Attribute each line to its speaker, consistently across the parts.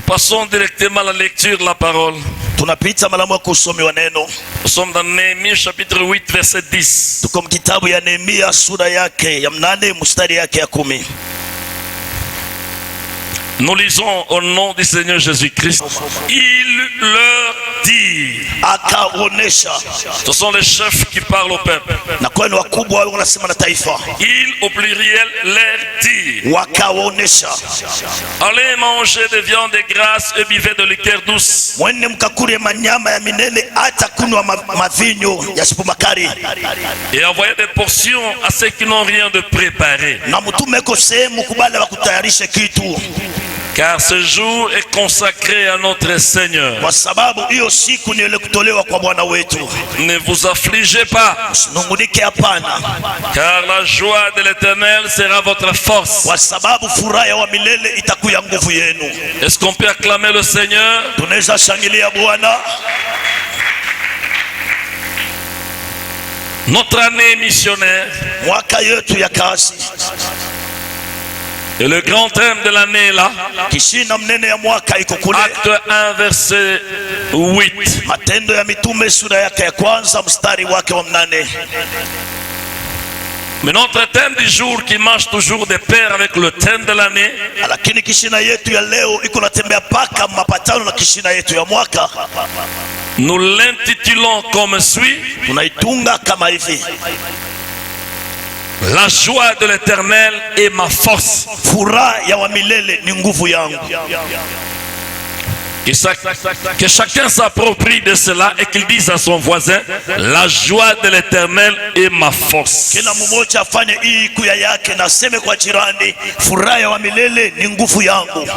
Speaker 1: passons directement à la lecture de la parole.
Speaker 2: Tunapita mara moja kusomewa neno.
Speaker 1: Nous sommes dans Néhémie chapitre 8 verset 10.
Speaker 2: Tuko kitabu ya Nehemia sura yake ya 8 mstari yake ya 10.
Speaker 1: Nous lisons au nom du Seigneur Jésus-Christ. Il leur dit.
Speaker 2: Akaonesha.
Speaker 1: Ce sont les chefs qui parlent au peuple.
Speaker 2: Na kwani wakubwa wao wanasema na taifa.
Speaker 1: Il au pluriel leur dit.
Speaker 2: Wakaonesha.
Speaker 1: Allez manger de viande grasse et buvez de liqueur douce.
Speaker 2: Mwende mkakule manyama ya minene hata kunywa mavinyo ya sipumakari.
Speaker 1: Et envoyez des portions à ceux qui n'ont rien de préparé.
Speaker 2: Na mtume ko sehemu kubale wa kutayarisha kitu.
Speaker 1: Car ce jour est consacré à notre Seigneur.
Speaker 2: Kwa sababu hiyo siku ni ile kutolewa kwa Bwana wetu.
Speaker 1: Ne vous affligez pas.
Speaker 2: Msinungunike hapana.
Speaker 1: Car la joie de l'Éternel sera votre force.
Speaker 2: Kwa sababu furaha wa milele itakuwa nguvu yenu.
Speaker 1: Est-ce qu'on peut acclamer le Seigneur?
Speaker 2: Tunaweza shangilia Bwana.
Speaker 1: Notre année missionnaire.
Speaker 2: Mwaka yetu ya kazi.
Speaker 1: Et le grand thème de l'année est là.
Speaker 2: Kishina mnene ya mwaka iko kule.
Speaker 1: Acte 1 verset 8.
Speaker 2: Matendo ya mitume sura yake ya kwanza mstari wake wa 8.
Speaker 1: Mais notre thème du jour qui marche toujours de pair avec le thème de l'année.
Speaker 2: Lakini kishina yetu ya leo iko natembea paka mapatano na kishina yetu ya mwaka.
Speaker 1: Nous l'intitulons comme suit.
Speaker 2: Tunaitunga kama hivi.
Speaker 1: La joie de l'Éternel est ma force.
Speaker 2: Furaha ya wa milele ni nguvu yangu.
Speaker 1: Que chacun s'approprie de cela et qu'il dise à son voisin, la joie de l'Éternel est ma force.
Speaker 2: Kila mmoja afanye hii kuya yake na seme kwa jirani, furaha ya wa milele ni nguvu yangu.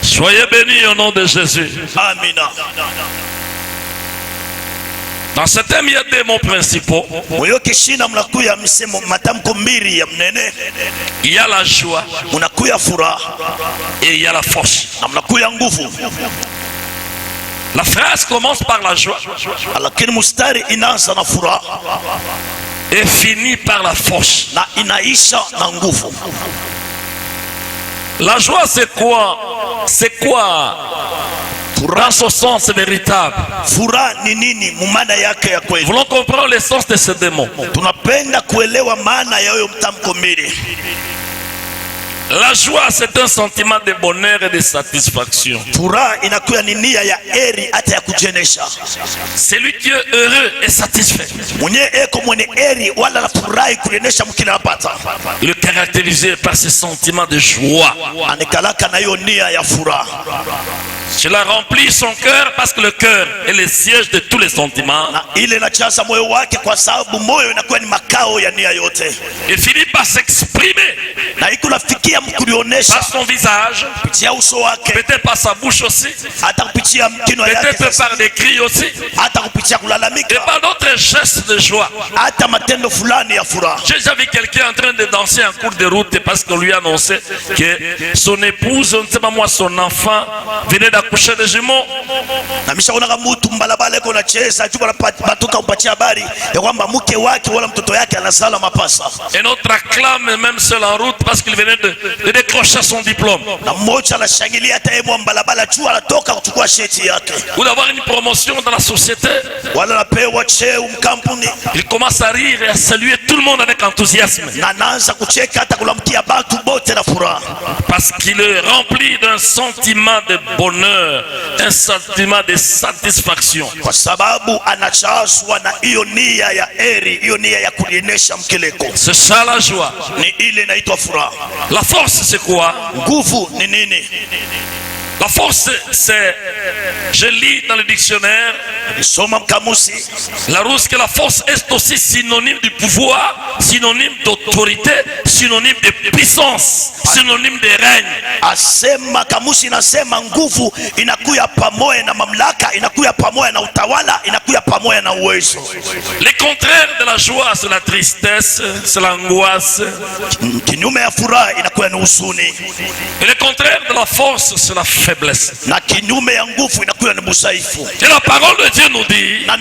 Speaker 1: Soyez bénis au nom de Jésus.
Speaker 2: Amina.
Speaker 1: Dans ce thème, il y a deux mots principaux. Il y a la joie et il y a la force. La phrase commence par la joie et finit par la force. La joie, c'est quoi? C'est quoi? Dans son sens véritable. Nous voulons comprendre le sens de ce démon. La joie, c'est un sentiment de bonheur et de satisfaction. C'est lui qui est heureux et satisfait. Il est caractérisé par ce sentiment de joie. Cela remplit son cœur parce que le cœur est le siège de tous les sentiments. Il finit par s'exprimer par son visage, peut-être par sa bouche aussi, peut-être par des cris aussi, et par d'autres gestes de joie. J'ai déjà vu quelqu'un en train de danser en cours de route parce qu'on lui a annoncé que son épouse, on ne sait pas moi, son enfant venait d'accoucher de jumeaux. Et notre acclame même seul en route parce qu'il venait de décrocher son diplôme. Ou d'avoir une promotion dans la société. Il commence à rire et à saluer tout le monde avec enthousiasme. Parce qu'il est rempli d'un sentiment de bonheur, un sentiment de satisfaction. C'est ça la joie. La force, c'est quoi? La force, c'est, je lis dans le dictionnaire, que la force est aussi synonyme du pouvoir, synonyme d'autorité, synonyme de puissance, synonyme de règne. Le contraire de la joie, c'est la tristesse, c'est l'angoisse. Et le contraire de la force, c'est la faiblesse. Et la parole de Dieu nous dit, la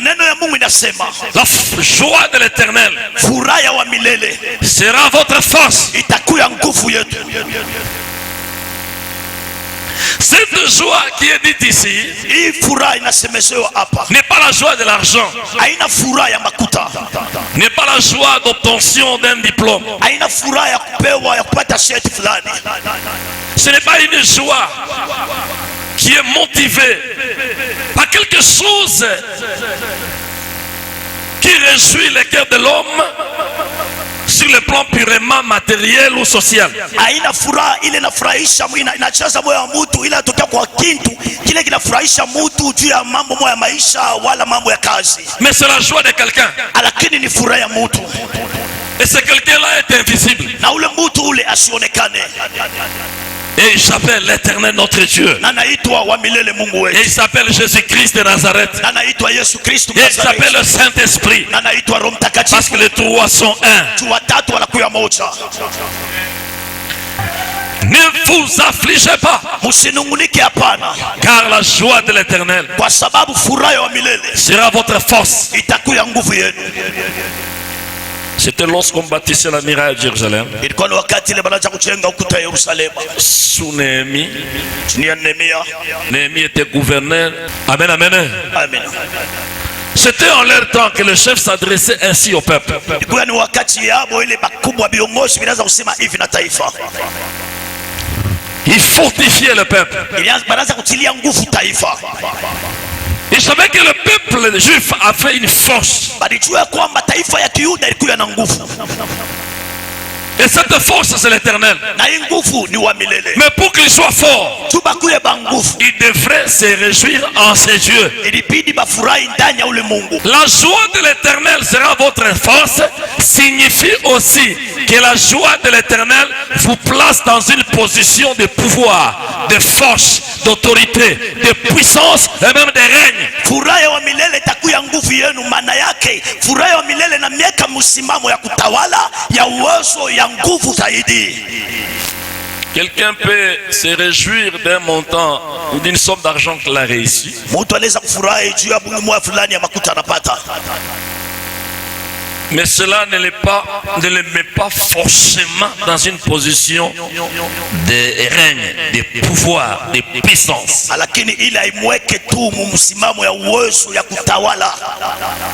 Speaker 1: joie de l'Éternel sera votre force. Cette joie qui est dite ici n'est pas la joie de l'argent, n'est pas la joie d'obtention d'un diplôme. Ce n'est pas une joie qui est motivée par quelque chose qui réjouit le cœur de l'homme sur le plan purement matériel ou social. Mais c'est la joie de quelqu'un. Et ce quelqu'un-là est invisible. Et il s'appelle l'Éternel notre Dieu. Et il s'appelle Jésus-Christ de Nazareth. Et il s'appelle le Saint-Esprit. Parce que les trois sont un. Ne vous affligez pas, car la joie de l'Éternel sera votre force. C'était lorsqu'on bâtissait la muraille de Jérusalem. Sous Néhémie. Néhémie était gouverneur. Amen, amen. C'était en leur temps que le chef s'adressait ainsi au peuple. Il fortifiait le peuple. Il savait que le peuple juif a fait une force. Et cette force, c'est l'Éternel. Mais pour qu'il soit fort, il devrait se réjouir en ses dieux. La joie de l'Éternel sera votre force signifie aussi que la joie de l'Éternel vous place dans une position de pouvoir, de force, d'autorité, de puissance et même de règne. Quelqu'un peut se réjouir d'un montant ou d'une somme d'argent qu'il a réussi. Mais cela ne le met pas forcément dans une position de règne, de pouvoir, de puissance.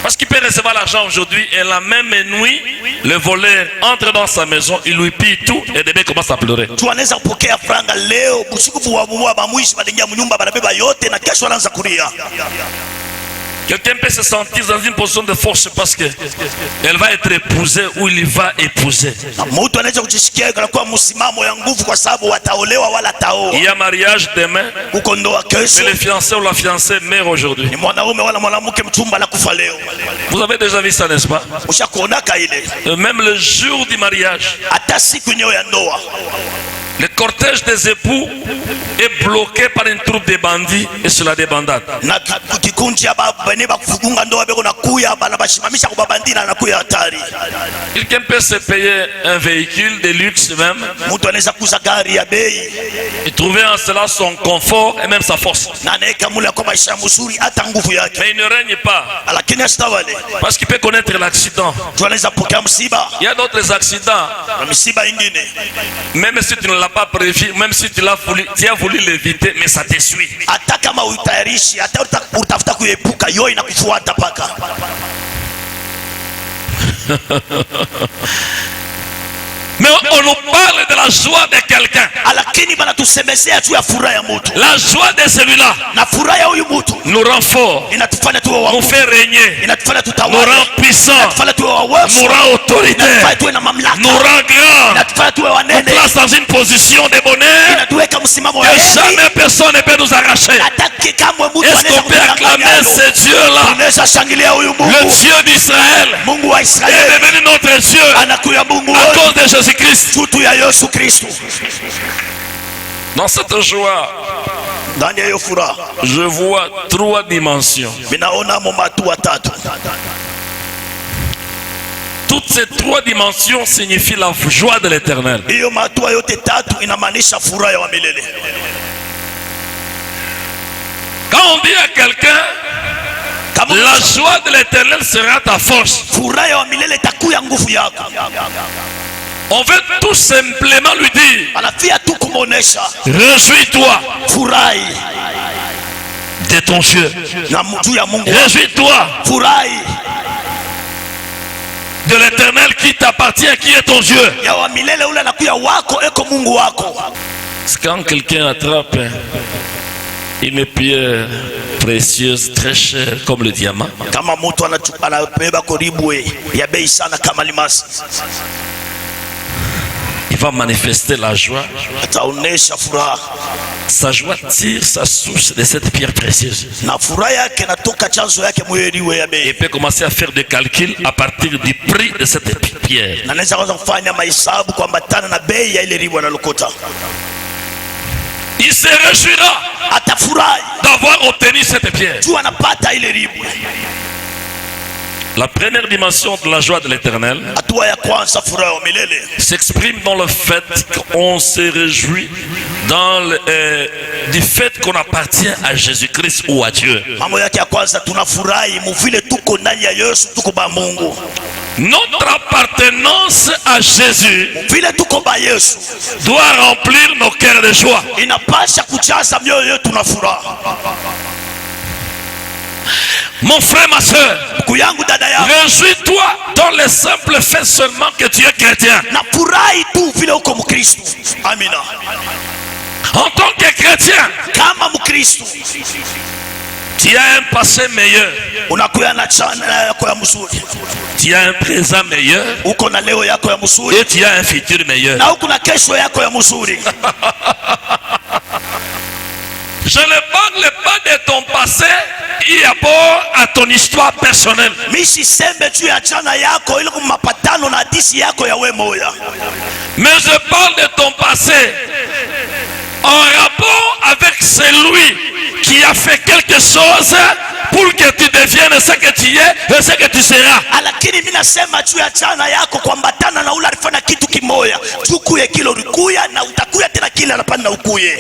Speaker 1: Parce qu'il peut recevoir l'argent aujourd'hui et la même nuit, le voleur entre dans sa maison, il lui pille tout et le bébé commence à pleurer. Quelqu'un peut se sentir dans une position de force parce que elle va être épousée ou il va épouser. Il y a mariage demain, mais le fiancé ou la fiancée meurt aujourd'hui. Vous avez déjà vu ça, n'est-ce pas? Même le jour du mariage, le cortège des époux est bloqué par une troupe de bandits et sur la débandade. Quelqu'un peut se payer un véhicule de luxe même et trouver en cela son confort et même sa force. Mais il ne règne pas parce qu'il peut connaître l'accident. Il y a d'autres accidents. Même si tu ne l'as pas prévu, même si tu as voulu l'éviter, mais ça te suit. Mais on nous parle de la joie de quelqu'un. La joie de celui-là nous rend forts, nous fait régner, nous rend puissants, nous rend autorité, nous rend grands, nous place dans une position de bonheur que jamais personne ne peut nous arracher. Est-ce qu'on peut acclamer ce Dieu-là? Le Dieu d'Israël est devenu notre Dieu à cause de Jésus-Christ. Dans cette joie, je vois trois dimensions. Toutes ces trois dimensions signifient la joie de l'Éternel. Quand on dit à quelqu'un, la joie de l'Éternel sera ta force, On veut tout simplement lui dire, réjouis-toi de ton Dieu. Réjouis-toi de l'Éternel qui t'appartient, qui est ton Dieu. C'est quand quelqu'un attrape une pierre précieuse, très chère comme le diamant, il va manifester la joie. Sa joie tire sa source de cette pierre précieuse. Il peut commencer à faire des calculs à partir du prix de cette pierre. Il se réjouira d'avoir obtenu cette pierre. La première dimension de la joie de l'Éternel s'exprime dans le fait qu'on se réjouit du fait qu'on appartient à Jésus-Christ ou à Dieu. Notre appartenance à Jésus doit remplir nos cœurs de joie. Mon frère, ma soeur, réjouis-toi dans le simple fait seulement que tu es chrétien. En tant que chrétien, tu as un passé meilleur. Tu as un présent meilleur. Et tu as un futur meilleur. Je ne parle pas de ton passé et rapport à ton histoire personnelle. Mais je parle de ton passé en rapport avec celui qui a fait quelque chose pour que tu deviennes ce que tu es et ce que tu seras.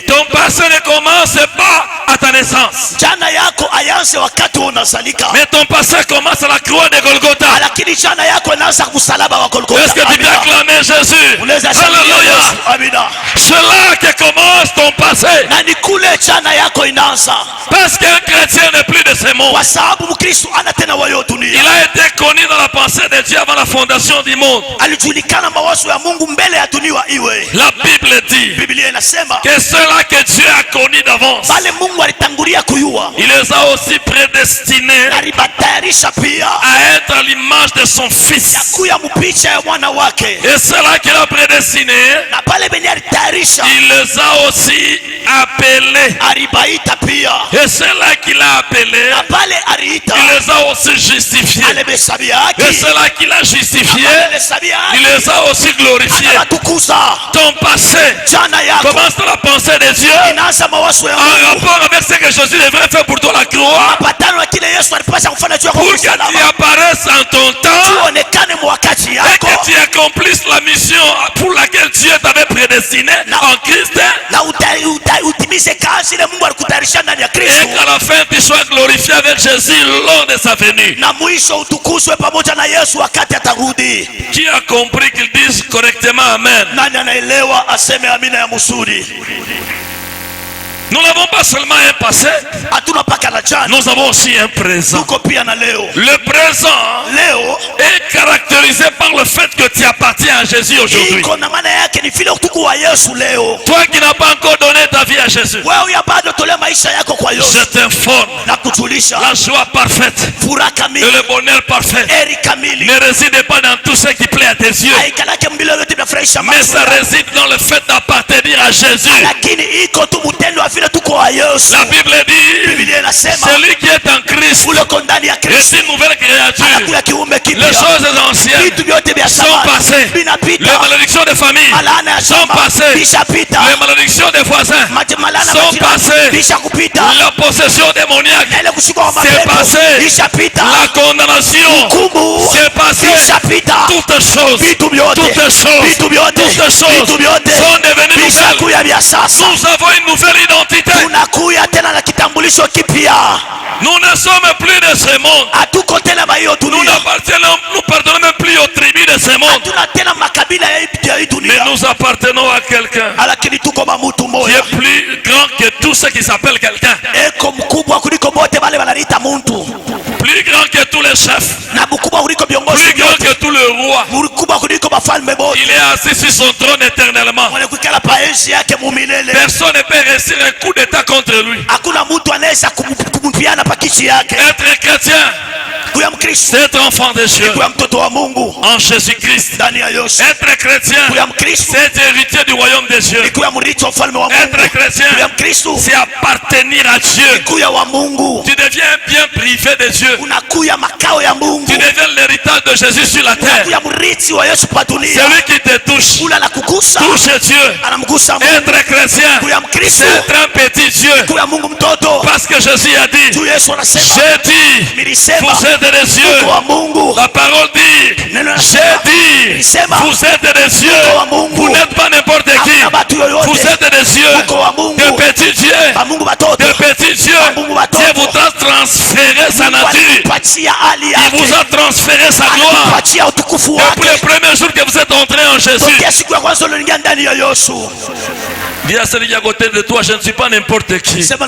Speaker 1: Ton passé ne commence pas à ta naissance, mais ton passé commence à la croix de Golgotha. Est-ce que tu peux acclamer Jésus? Alléluia. C'est là que commence ton passé. Parce qu'un chrétien n'est plus de ce monde. Il a été connu dans la pensée de Dieu avant la fondation du monde. La Bible dit que ceux-là que Dieu a connus d'avance, il les a aussi prédestinés à être à l'image de son fils. Et ceux-là qu'il a prédestinés, il les a aussi appelés. Et ceux-là qu'il a appelés, il les a aussi justifiés. Et ceux-là qu'il a justifiés, il les a aussi glorifiés. Ton passé commence dans la pensée de Dieu en rapport avec ce que Jésus devrait faire pour toi la croix, pour que tu apparaisses en ton temps et que tu accomplisses la mission pour laquelle Dieu t'avait prédestiné en Christ, et qu'à la fin tu sois glorifié avec Jésus lors de sa venue. Qui a compris qu'ils disent correctement Amen? Nous n'avons pas seulement un passé, nous avons aussi un présent. Le présent est caractérisé par le fait que tu appartiens à Jésus aujourd'hui. Toi qui n'as pas encore donné ta vie à Jésus, je t'informe, la joie parfaite et le bonheur parfait ne réside pas dans tout ce qui plaît à tes yeux, mais ça réside dans le fait d'appartenir à Jésus. La Bible dit, celui qui est en Christ est une nouvelle créature. Les choses anciennes sont passées. Les malédictions des familles sont passées. Les malédictions des voisins sont passées. La possession démoniaque c'est passé. La condamnation c'est passé. Toutes choses sont devenues nouvelles. Nous avons une nouvelle identité. identité.
Speaker 2: Tunakuya tena na kitambulisho kipya.
Speaker 1: Nous ne sommes plus de ce monde.
Speaker 2: Hatuko tena bayo dunia.
Speaker 1: Nous pardonnons même plus aux tribus de ce monde.
Speaker 2: Hatuna tena makabila ya hii dunia.
Speaker 1: Mais nous appartenons à quelqu'un
Speaker 2: Lakini tuko ba mtu
Speaker 1: qui
Speaker 2: moja.
Speaker 1: est plus grand que tous ceux qui s'appellent quelqu'un.
Speaker 2: Eko mkubwa kuliko bote wale wanaliita muntu.
Speaker 1: Plus grand que tous les chefs.
Speaker 2: Na mkubwa kuliko viongozi.
Speaker 1: Plus grand que tout le roi.
Speaker 2: Mkubwa kuliko bafalme bote.
Speaker 1: Il est assis sur son trône éternellement.
Speaker 2: Wale kukala pa enzi yake mumilele.
Speaker 1: Personne ne peut réussir un coup d'état contre lui.
Speaker 2: Hakuna mtu anaweza kumpiana pa kichi yake.
Speaker 1: Être chrétien, c'est être enfant de Dieu en Jésus-Christ. Être chrétien, c'est être héritier du royaume de Dieu. Être chrétien, c'est appartenir à Dieu. Tu deviens un bien privé de Dieu. Tu deviens l'héritage de Jésus sur la terre. Celui qui te touche, touche Dieu. Être chrétien, c'est être un petit Dieu. Parce que Jésus a dit, j'ai dit, vous êtes des cieux. La parole dit, j'ai dit, vous êtes des cieux. Vous n'êtes pas n'importe qui. Vous êtes des cieux. De petits dieux. De petits dieux. Dieu vous a transféré sa nature. Il vous a transféré sa gloire. Depuis le premier jour que vous êtes entré en Jésus. Dis à celui qui est à côté de toi, je ne suis pas n'importe qui. Je suis un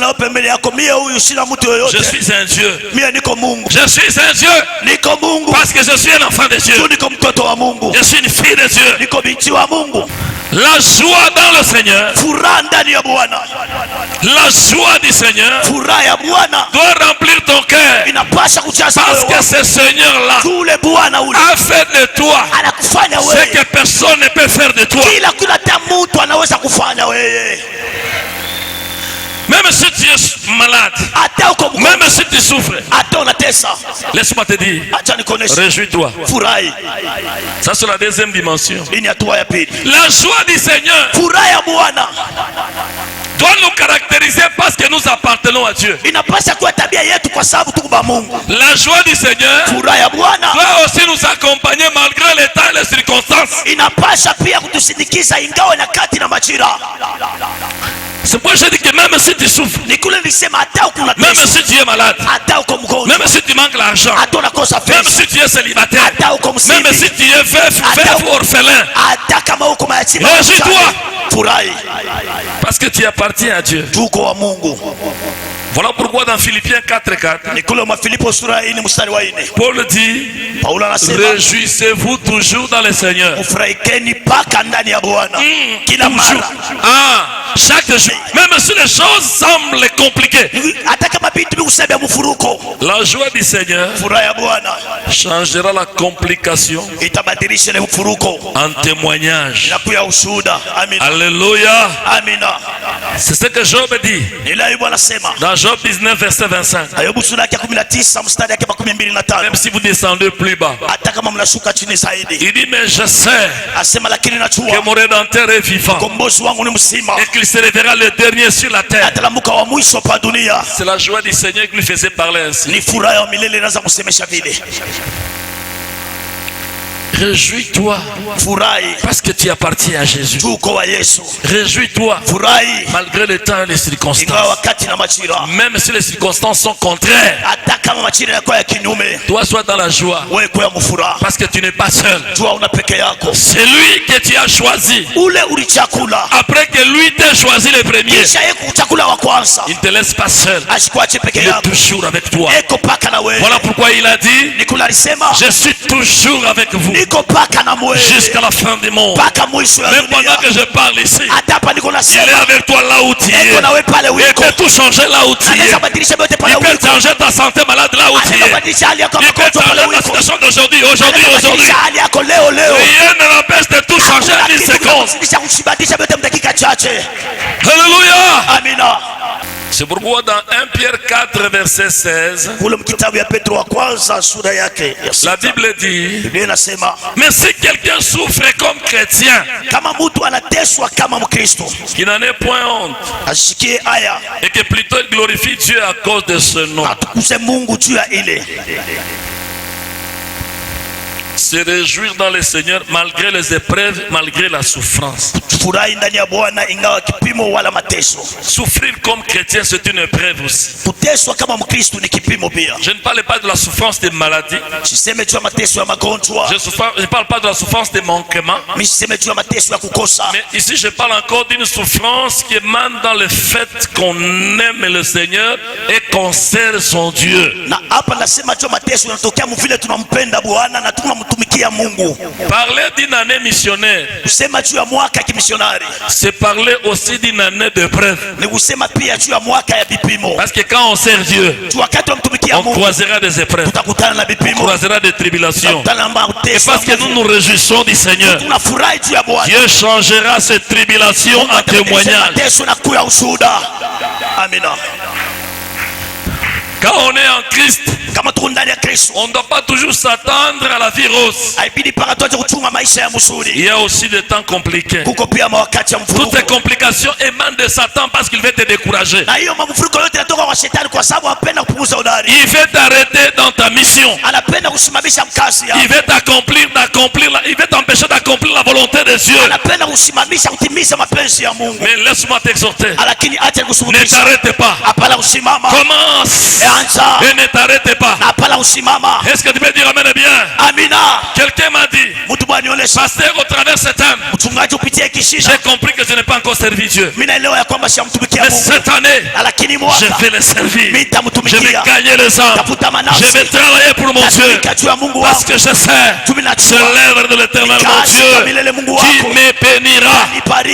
Speaker 1: Dieu. Je suis un Dieu. Parce que je suis un enfant de Dieu. Je suis une fille de Dieu. La joie dans le Seigneur. La joie du Seigneur doit remplir ton cœur. Parce que ce Seigneur-là a fait de toi ce que personne ne peut faire de toi. Même si tu es malade, même si tu souffres, laisse-moi te dire, réjouis-toi. Ça c'est la deuxième dimension. La joie du Seigneur doit nous caractériser parce que nous appartenons à Dieu. La joie du Seigneur doit aussi nous accompagner malgré l'état et les circonstances. C'est pourquoi je dis que même si tu souffres, même si tu es malade, même si tu manques l'argent, même si tu es célibataire, même si tu es veuf ou orphelin, réjouis-toi parce que tu appartiens à Dieu. Voilà pourquoi dans Philippiens 4:4, Paul dit, réjouissez-vous toujours dans le Seigneur. Toujours. Chaque jour. Même si les choses semblent compliquées, la joie du Seigneur changera la complication en témoignage. Alléluia. C'est ce que Job dit dans Job 19 verset 25. Même si vous descendez plus bas, il dit, mais je sais que mon Rédempteur est vivant et qu'il se révélera le dernier sur la terre. C'est la joie du Seigneur qui lui faisait parler ainsi. Réjouis-toi parce que tu appartiens à Jésus. Réjouis-toi malgré le temps et les circonstances. Même si les circonstances sont contraires, toi sois dans la joie parce que tu n'es pas seul. C'est lui que tu as choisi. Après que lui t'ait choisi le premier, il ne te laisse pas seul. Il est toujours avec toi. Voilà pourquoi il a dit, je suis toujours avec vous jusqu'à la fin du monde. Même pendant que je parle ici, il est avec toi là où tu es. Il peut tout changer là où tu es. Il peut changer ta santé malade là où tu es. Il peut changer la situation d'aujourd'hui. Rien ne l'empêche de tout changer en une seconde. Alléluia. C'est pourquoi dans 1 Pierre 4 verset 16, la Bible dit, mais si quelqu'un souffre comme chrétien, qu'il n'en ait point honte, et que plutôt il glorifie Dieu à cause de ce nom. Se réjouir dans le Seigneur malgré les épreuves, malgré la souffrance.
Speaker 2: Furahi ndani ya Bwana ingawa kipimo wala mateso.
Speaker 1: Souffrir comme chrétien, c'est une épreuve aussi.
Speaker 2: Kuteswa kama Mkristo ni kipimo pia.
Speaker 1: Je ne parle pas de la souffrance des maladies.
Speaker 2: Siseme juu ya mateso ya magonjwa.
Speaker 1: Je ne parle pas de la souffrance des manquements.
Speaker 2: Mimi siseme juu ya mateso ya kukosa.
Speaker 1: Mais ici je parle encore d'une souffrance qui émane dans le fait qu'on aime le Seigneur et qu'on sert son Dieu.
Speaker 2: Na hapa nasema juu ya mateso yanatokea mvile tunampenda Bwana na tunamtumikia Mungu.
Speaker 1: Parler d'une année missionnaire,
Speaker 2: Kusema juu ya mwaka ya kimisionari,
Speaker 1: c'est parler aussi d'une année de preuve.
Speaker 2: ni kusema pia juu ya mwaka ya vipimo.
Speaker 1: Parce que quand on sert Dieu,
Speaker 2: Wakati tunamtumikia
Speaker 1: on
Speaker 2: Mungu
Speaker 1: croisera des épreuves,
Speaker 2: tutakutana na
Speaker 1: on
Speaker 2: vipimo.
Speaker 1: croisera des tribulations.
Speaker 2: Tutakutana na
Speaker 1: Et
Speaker 2: mateso.
Speaker 1: parce que nous nous réjouissons du Seigneur,
Speaker 2: Tunafurahi juu ya Bwana.
Speaker 1: Dieu changera ces tribulations en témoignage.
Speaker 2: Mateso na kuya ushuhuda. Amina.
Speaker 1: Quand on est en Christ,
Speaker 2: Kama tuko ndani ya Kristo,
Speaker 1: on ne doit pas toujours s'attendre à la vie rose.
Speaker 2: haibidi paka tuache kuchunga maisha ya
Speaker 1: Il
Speaker 2: mzuri.
Speaker 1: y a aussi des temps compliqués.
Speaker 2: Kuko pia mawakati ya
Speaker 1: Toutes
Speaker 2: mvurugo.
Speaker 1: ces complications émanent de Satan parce qu'il veut te décourager.
Speaker 2: Na hiyo mafuriko yote yanatoka kwa shetani kwa sababu anapenda kupunguza udari.
Speaker 1: Il veut t'arrêter dans ta mission.
Speaker 2: Anapenda kusimamisha mkazi
Speaker 1: Il
Speaker 2: yako.
Speaker 1: veut il veut t'empêcher d'accomplir la volonté de Dieu.
Speaker 2: Anapenda kusimamisha kutimiza mapenzi ya Mungu.
Speaker 1: Mais laisse-moi t'exhorter.
Speaker 2: Lakini acha
Speaker 1: Ne
Speaker 2: kusuluhisha.
Speaker 1: t'arrête pas.
Speaker 2: Hapana kusimama.
Speaker 1: Commence
Speaker 2: Anza.
Speaker 1: et ne t'arrête pas.
Speaker 2: Na hapana kusimama.
Speaker 1: Est-ce que tu peux dire amen bien?
Speaker 2: Amina.
Speaker 1: Quelqu'un m'a dit,
Speaker 2: Mtu bwana nionyesha.
Speaker 1: pasteur, au travers cette âme,
Speaker 2: Mchungaji upitie kishina.
Speaker 1: j'ai compris que je n'ai pas encore servi Dieu.
Speaker 2: Mimi naelewa ya kwamba shamtumikia
Speaker 1: Mais
Speaker 2: Mungu.
Speaker 1: cette année,
Speaker 2: Lakini
Speaker 1: je
Speaker 2: mwaka
Speaker 1: vais le servir.
Speaker 2: mimi
Speaker 1: Je vais
Speaker 2: nitamtumikia.
Speaker 1: gagner les âmes.
Speaker 2: Tafuta
Speaker 1: Je
Speaker 2: manafsi.
Speaker 1: vais travailler pour mon Dieu.
Speaker 2: Natumika juu ya Mungu
Speaker 1: Parce
Speaker 2: wako.
Speaker 1: que je sais, c'est l'œuvre de l'Éternel, mon Dieu, qui me bénira,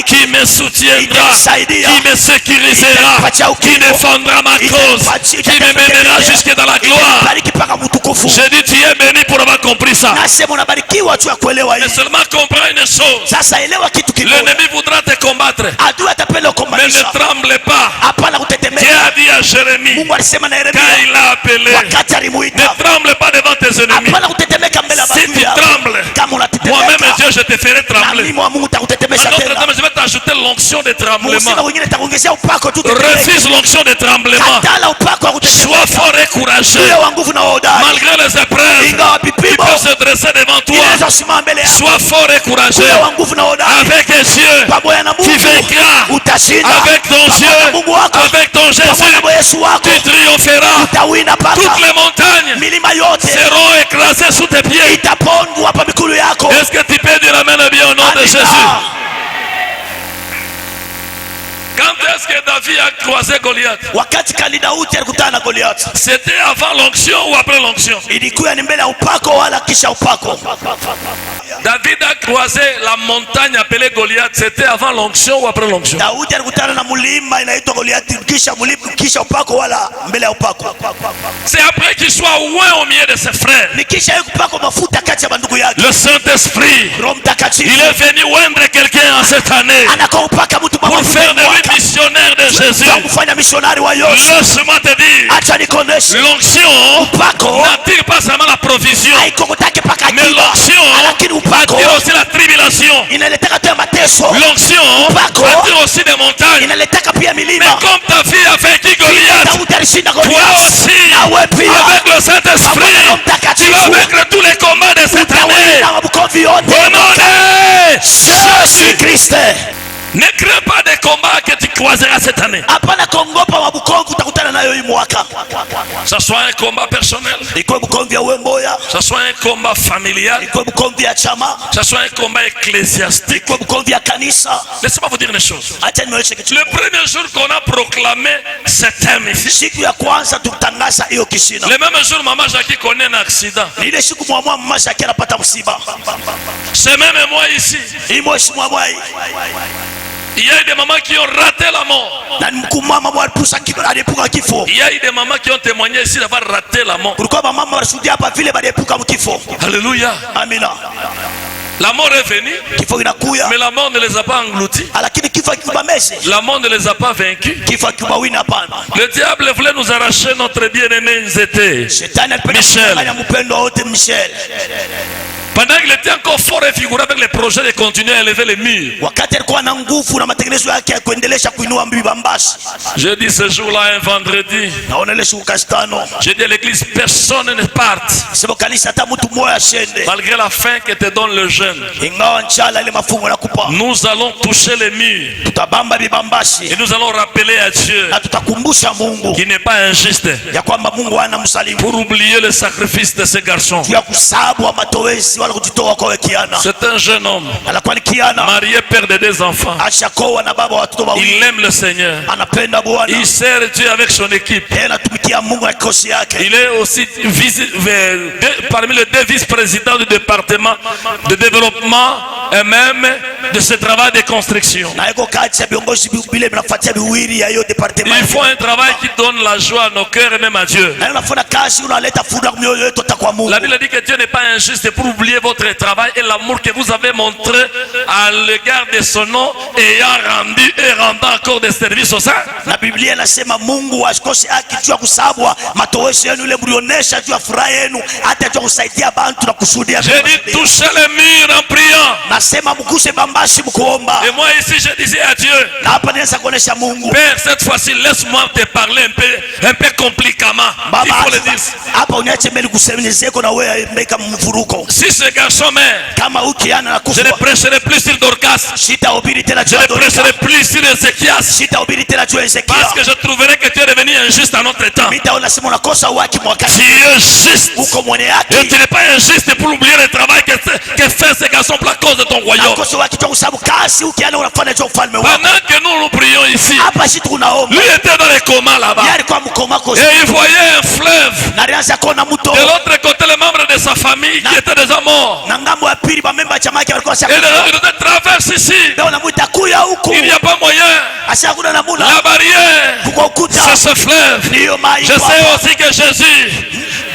Speaker 1: qui me soutiendra, qui me sécurisera, qui défendra ma cause, qui me mènera jusque dans la gloire.
Speaker 2: Bariki paka mtukufu.
Speaker 1: J'ai dit, tu es béni pour avoir compris ça.
Speaker 2: Nasema unabarikiwa juu ya kuelewa
Speaker 1: Mais
Speaker 2: hili.
Speaker 1: seulement comprends une chose.
Speaker 2: Sasa elewa kitu kimoja.
Speaker 1: L'ennemi voudra te combattre,
Speaker 2: Adui atapenda
Speaker 1: mais ne
Speaker 2: kukombanisha.
Speaker 1: tremble pas.
Speaker 2: Hapana
Speaker 1: Dieu
Speaker 2: kutetemeka.
Speaker 1: a dit à Jérémie,
Speaker 2: Mungu alisema na
Speaker 1: quand
Speaker 2: Yeremia
Speaker 1: il l'a appelé,
Speaker 2: wakati
Speaker 1: ne
Speaker 2: alimuita.
Speaker 1: tremble pas devant tes ennemis.
Speaker 2: Hapana kutetemeka mbele ya
Speaker 1: Si
Speaker 2: adui
Speaker 1: tu
Speaker 2: yako.
Speaker 1: trembles,
Speaker 2: Kama
Speaker 1: moi-même
Speaker 2: unatetemeka,
Speaker 1: Dieu, je te ferai
Speaker 2: na
Speaker 1: trembler.
Speaker 2: mimi wa Mungu
Speaker 1: En
Speaker 2: takutetemesha
Speaker 1: autre
Speaker 2: tena.
Speaker 1: terme, je vais t'ajouter l'onction de
Speaker 2: Mungu
Speaker 1: tremblement.
Speaker 2: sema wengine takuongezea upako tu tetemeka.
Speaker 1: Refuse l'onction de tremblement.
Speaker 2: Katala upako wa
Speaker 1: Sois
Speaker 2: kutetemeka.
Speaker 1: fort et courageux.
Speaker 2: Uwe wa nguvu na hodari.
Speaker 1: Malgré les épreuves,
Speaker 2: Ingawa
Speaker 1: il
Speaker 2: vipimo
Speaker 1: peut se dresser devant toi.
Speaker 2: inaweza kusimama mbele yako.
Speaker 1: Sois fort et courageux.
Speaker 2: Uwe wa nguvu na hodari.
Speaker 1: Avec Dieu,
Speaker 2: Pamoja na
Speaker 1: tu
Speaker 2: Mungu
Speaker 1: vaincras.
Speaker 2: utashinda.
Speaker 1: Avec ton
Speaker 2: Pamoja na
Speaker 1: Dieu,
Speaker 2: Mungu wako,
Speaker 1: avec ton
Speaker 2: pamoja
Speaker 1: Jésus,
Speaker 2: na Yesu wako,
Speaker 1: tu triompheras.
Speaker 2: utawina paka.
Speaker 1: Toutes les montagnes
Speaker 2: Milima yote
Speaker 1: seront écrasées sous tes pieds.
Speaker 2: itapondwa hapa mikulu yako.
Speaker 1: Est-ce que tu peux dire amen bien au nom de
Speaker 2: Amina.
Speaker 1: Jésus? Quand est-ce que David a croisé Goliath?
Speaker 2: Wakati kali Daudi alikutana na Goliath,
Speaker 1: C'était avant l'onction ou après l'onction?
Speaker 2: ilikuwa ni mbele ya upako wala kisha upako?
Speaker 1: David a croisé la montagne appelée Goliath. C'était avant l'onction ou après l'onction?
Speaker 2: Daudi alikutana na mulima inaitwa Goliath kisha mulima kisha upako wala mbele ya upako?
Speaker 1: C'est après qu'il soit loin au milieu de ses frères.
Speaker 2: Ni kisha yeye kupakwa mafuta kati ya bandugu yake.
Speaker 1: Le Saint-Esprit,
Speaker 2: Roho Mtakatifu
Speaker 1: il est venu oindre quelqu'un en cette année
Speaker 2: anakoupaka mtu
Speaker 1: pour faire de lui missionnaire de Jésus.
Speaker 2: kwa kufanya misionari wa Yesu.
Speaker 1: Laisse-moi te dire,
Speaker 2: Acha nikoneshe
Speaker 1: l'onction
Speaker 2: upako
Speaker 1: n'attire pas seulement la provision,
Speaker 2: haiko kutake paka
Speaker 1: mais
Speaker 2: akiba,
Speaker 1: l'onction
Speaker 2: lakini upako
Speaker 1: attire aussi la tribulation.
Speaker 2: inaletaka tu mateso,
Speaker 1: L'onction
Speaker 2: Upako
Speaker 1: attire aussi des montagnes.
Speaker 2: inaletaka pia
Speaker 1: Mais
Speaker 2: milima.
Speaker 1: comme ta fille a vaincu Goliath,
Speaker 2: Daudi alishinda
Speaker 1: toi
Speaker 2: Goliath,
Speaker 1: aussi,
Speaker 2: nawe pia
Speaker 1: avec le Saint-Esprit, tu vas vaincre tous les combats de cette année.
Speaker 2: utawina mabukovi yote.
Speaker 1: Au nom de
Speaker 2: Yesu
Speaker 1: Jésus.
Speaker 2: Kristo.
Speaker 1: Ne crains pas des combats que tu croiseras cette année.
Speaker 2: Hapana kuogopa mabukovi utakutana nayo hii mwaka.
Speaker 1: Ça soit un combat personnel,
Speaker 2: Iko bukovi ya wemboya,
Speaker 1: ça soit un combat familial,
Speaker 2: iko bukovi ya chama,
Speaker 1: ça soit un combat ecclésiastique.
Speaker 2: iko bukovi ya kanisa.
Speaker 1: Laissez-moi vous dire une chose.
Speaker 2: Acha nionyeshe kitu.
Speaker 1: Le premier jour qu'on a proclamé ce thème ici,
Speaker 2: Siku ya kwanza tutangaza hiyo kishina.
Speaker 1: le même jour maman Jackie connaît un accident.
Speaker 2: Ni ile siku mwa mama Shakira anapata msiba.
Speaker 1: C'est même moi ici.
Speaker 2: Hii mwisho mwa mwai.
Speaker 1: Il y a eu des mamans qui ont raté la mort.
Speaker 2: Na mkumama mwalipusa alipuka kifo.
Speaker 1: Il y a eu des mamans qui ont témoigné ici d'avoir raté la mort.
Speaker 2: Kulikuwa mama walishuhudia hapa vile baliepuka mkifo.
Speaker 1: Alléluia.
Speaker 2: Amina.
Speaker 1: La mort est venue,
Speaker 2: Kifo kinakuya.
Speaker 1: mais la mort ne les a pas engloutis.
Speaker 2: Lakini kifo kikubameze.
Speaker 1: La mort ne les a pas vaincus.
Speaker 2: Kifo kikubawina hapana.
Speaker 1: Le diable voulait nous arracher notre bien-aimé Nzete.
Speaker 2: Shetani alipenda
Speaker 1: Michel.
Speaker 2: kumnyang'anya mpendo wote Michel.
Speaker 1: Pendant qu'il était encore fort et vigoureux avec les projets de continuer à élever les murs. J'ai dit ce jour-là, un vendredi, j'ai dit à l'église, personne ne parte. Malgré la faim que te donne le jeûne, nous allons toucher les murs. Et nous allons rappeler à Dieu qui n'est pas injuste pour oublier le sacrifice de ces garçons. C'est un jeune homme marié, père de 2 enfants. Il aime le Seigneur. Il sert Dieu avec son équipe. Il est aussi parmi les 2 vice-présidents du département de développement et même de ce travail de construction. Il faut un travail qui donne la joie à nos cœurs et même à Dieu. La Bible dit que Dieu n'est pas injuste pour oublier votre travail et l'amour que vous avez montré à l'égard de son nom, ayant rendu et rendant encore des services aux saints. J'ai dit touchez les murs en priant. Et moi ici je disais à Dieu, Père, cette fois-ci laisse-moi te parler un peu compliquement. Il faut le dire. Si ce garçon meurt, je ne prêcherai plus sur Dorcas. Je ne prêcherai plus sur Ézéchias. Parce que je trouverai que tu es devenu injuste à notre temps. Tu es juste. Et tu n'es pas injuste pour oublier le travail que fait ce garçon pour la cause de ton royaume. Pendant que nous prions ici, lui était dans les comas là-bas. Et il voyait un fleuve. De l'autre côté, les membres de sa famille qui étaient déjà morts. Et il traverse ici. Il n'y a pas moyen. La barrière, c'est ce fleuve. Je sais aussi que Jésus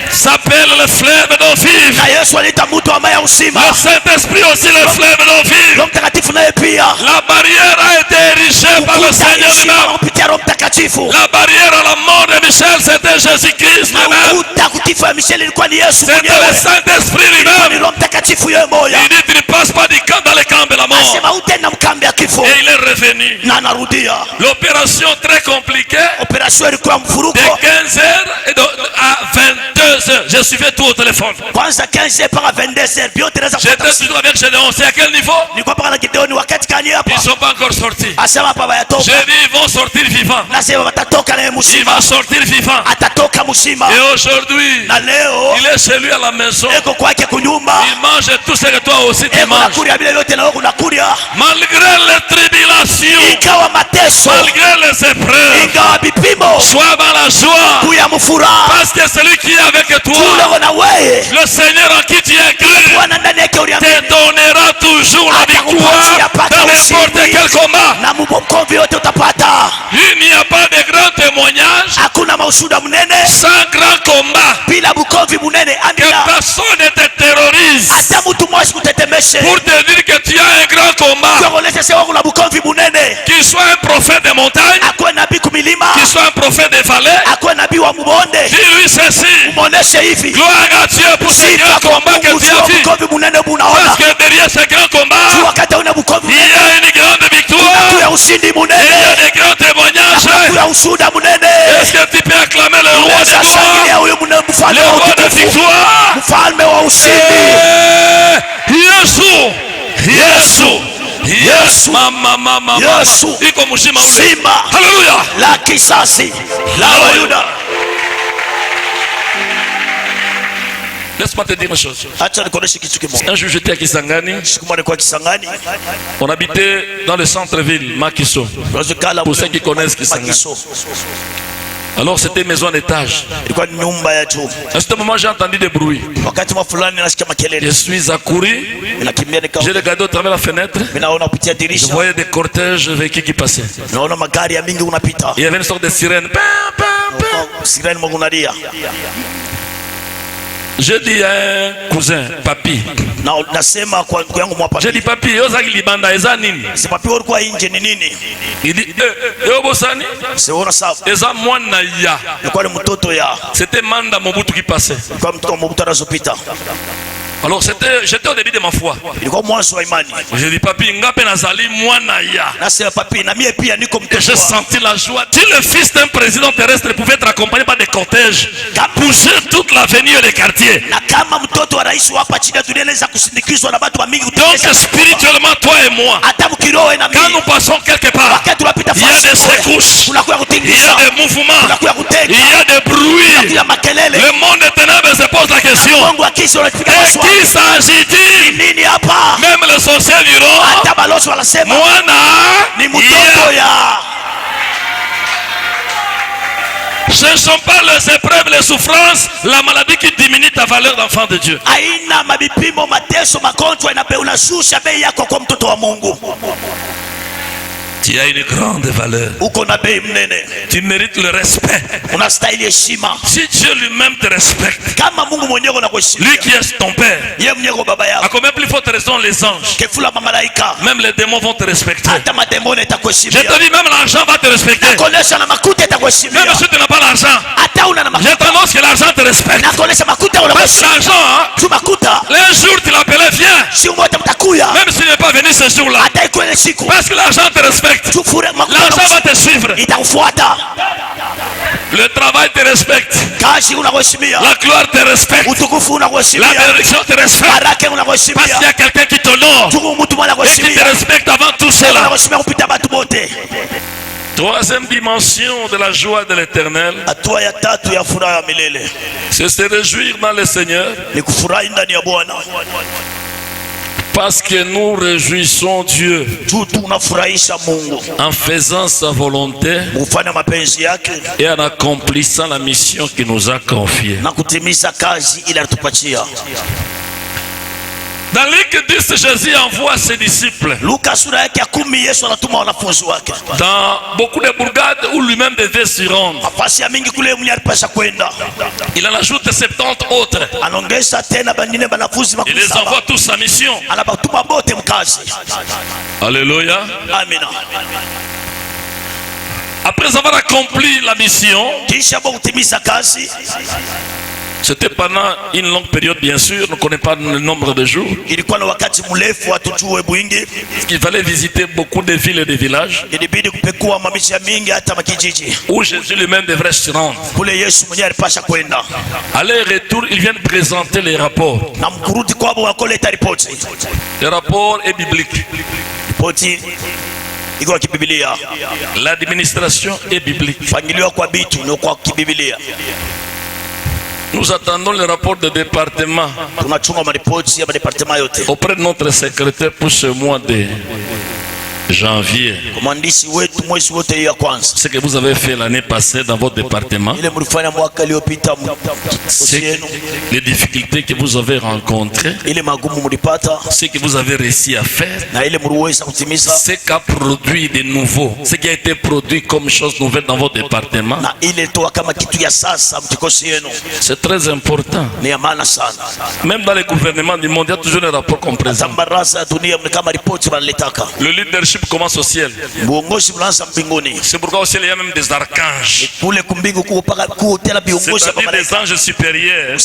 Speaker 1: s'appelle le fleuve d'eau vive. Le Saint-Esprit aussi le fleuve d'eau vive. La barrière a été érigée par le Seigneur lui-même. La barrière à la mort de Michel, c'était Jésus-Christ lui-même. C'était le Saint-Esprit lui-même. Il dit tu ne passes pas du camp dans le camp de la mort. Et il est revenu. L'opération très compliquée de 15h à 22h. Je suivais tout au téléphone. J'étais toujours avec Gédéon. C'est à quel niveau? Ils ne sont pas encore sortis. J'ai dit ils vont sortir vivants. Il va sortir vivant. Et aujourd'hui, il est chez lui à la maison. Il mange tout ce que toi aussi tu manges. Malgré les tribulations, malgré les épreuves, sois dans la joie. Parce que celui qui est avec toi, le Seigneur en qui tu es cru, te donnera toujours la victoire dans n'importe quel combat. Il n'y a pas de grand témoignage sans grand combat. Que personne ne te terrorise pour te dire que tu as un grand combat. Qu'il soit un prophète de montagne, qu'il soit un prophète de vallée, dis-lui ceci. Gloire à Dieu pour ce grand combat que tu as vu. Parce que derrière ce grand combat, il y a une grande victoire. Il y a des grands témoignages. Est-ce que tu peux acclamer le roi des rois, le roi de victoire? Yesu mama iko mzima ule. Haleluya.
Speaker 2: La kisasi la Wayuda.
Speaker 1: Laisse-moi te dire une chose. Un jour j'étais à Kisangani. On habitait dans le centre-ville, Makiso. Pour ceux qui connaissent Kisangani. Alors c'était une maison d'étage. À ce moment j'ai entendu des bruits. Je suis accouru. J'ai regardé au travers la fenêtre. Je voyais des cortèges véhicules qui passaient. Il y avait une sorte de sirène. J'ai dit à un cousin, papi. J'ai dit papi, il dit c'était Manda Mobutu qui passait. Alors j'étais au début de ma foi.
Speaker 2: Ilikuwa mwanzo wa imani.
Speaker 1: Je dis papi ngape nazali mwana ya.
Speaker 2: Nasema papi na mie pia niko mtoto.
Speaker 1: J'ai senti la joie. Si le fils d'un président terrestre pouvait être accompagné par des cortèges, bouger toute l'avenue et les quartiers.
Speaker 2: Na kama mtoto wa rais hapa chini dunia anaweza kusindikizwa na watu wa mingi.
Speaker 1: Donc spirituellement toi et moi, quand nous passons quelque part, il y a des secousses, il y a des mouvements, il y a des bruits. Le monde des ténèbres se pose la question. Et qui s'agit-il? Même les sorciers diront, ce ne sont pas les épreuves, les souffrances, la maladie qui diminue ta valeur d'enfant de Dieu. Tu as une grande valeur. Tu mérites le respect. Si Dieu lui-même te respecte, lui qui est ton père, à combien plus forte raison les anges, même les démons vont te respecter. Je te dis, même l'argent va te respecter. Même si tu n'as pas l'argent, je t'annonce que l'argent te respecte. Parce que l'argent, les jours tu l'appelais, viens. Même si tu n'es pas venu ce jour-là, parce que l'argent te respecte. L'argent va te suivre. Le travail te respecte. La gloire te respecte. La direction te respecte. Parce qu'il y a quelqu'un qui t'honore et qui te respecte avant tout cela. Troisième dimension de la joie de l'Éternel, c'est se réjouir dans le Seigneur. Parce que nous réjouissons Dieu en faisant sa volonté et en accomplissant la mission qu'il nous a confiée. Dans Luc 10, Jésus envoie ses disciples dans beaucoup de bourgades où lui-même devait s'y rendre. Il en ajoute 70 autres. Il les envoie tous en mission. Alléluia. Après avoir accompli la mission, c'était pendant une longue période, bien sûr, on ne connaît pas le nombre de jours. Il fallait visiter beaucoup de villes et de villages où Jésus lui-même devrait se rendre. Aller-retour, ils viennent présenter les rapports. Le rapport est biblique. L'administration est biblique. Nous attendons le rapport de département auprès de notre secrétaire pour ce mois de janvier. Ce que vous avez fait l'année passée dans votre département, les difficultés que vous avez rencontrées, ce que vous avez réussi à faire, ce qu'a produit de nouveau, ce qui a été produit comme chose nouvelle dans votre département. C'est très important. Même dans les gouvernements du monde, il y a toujours un rapport qu'on présente. Le leadership commence au ciel. C'est pourquoi au ciel il y a même des archanges, c'est-à-dire des anges supérieurs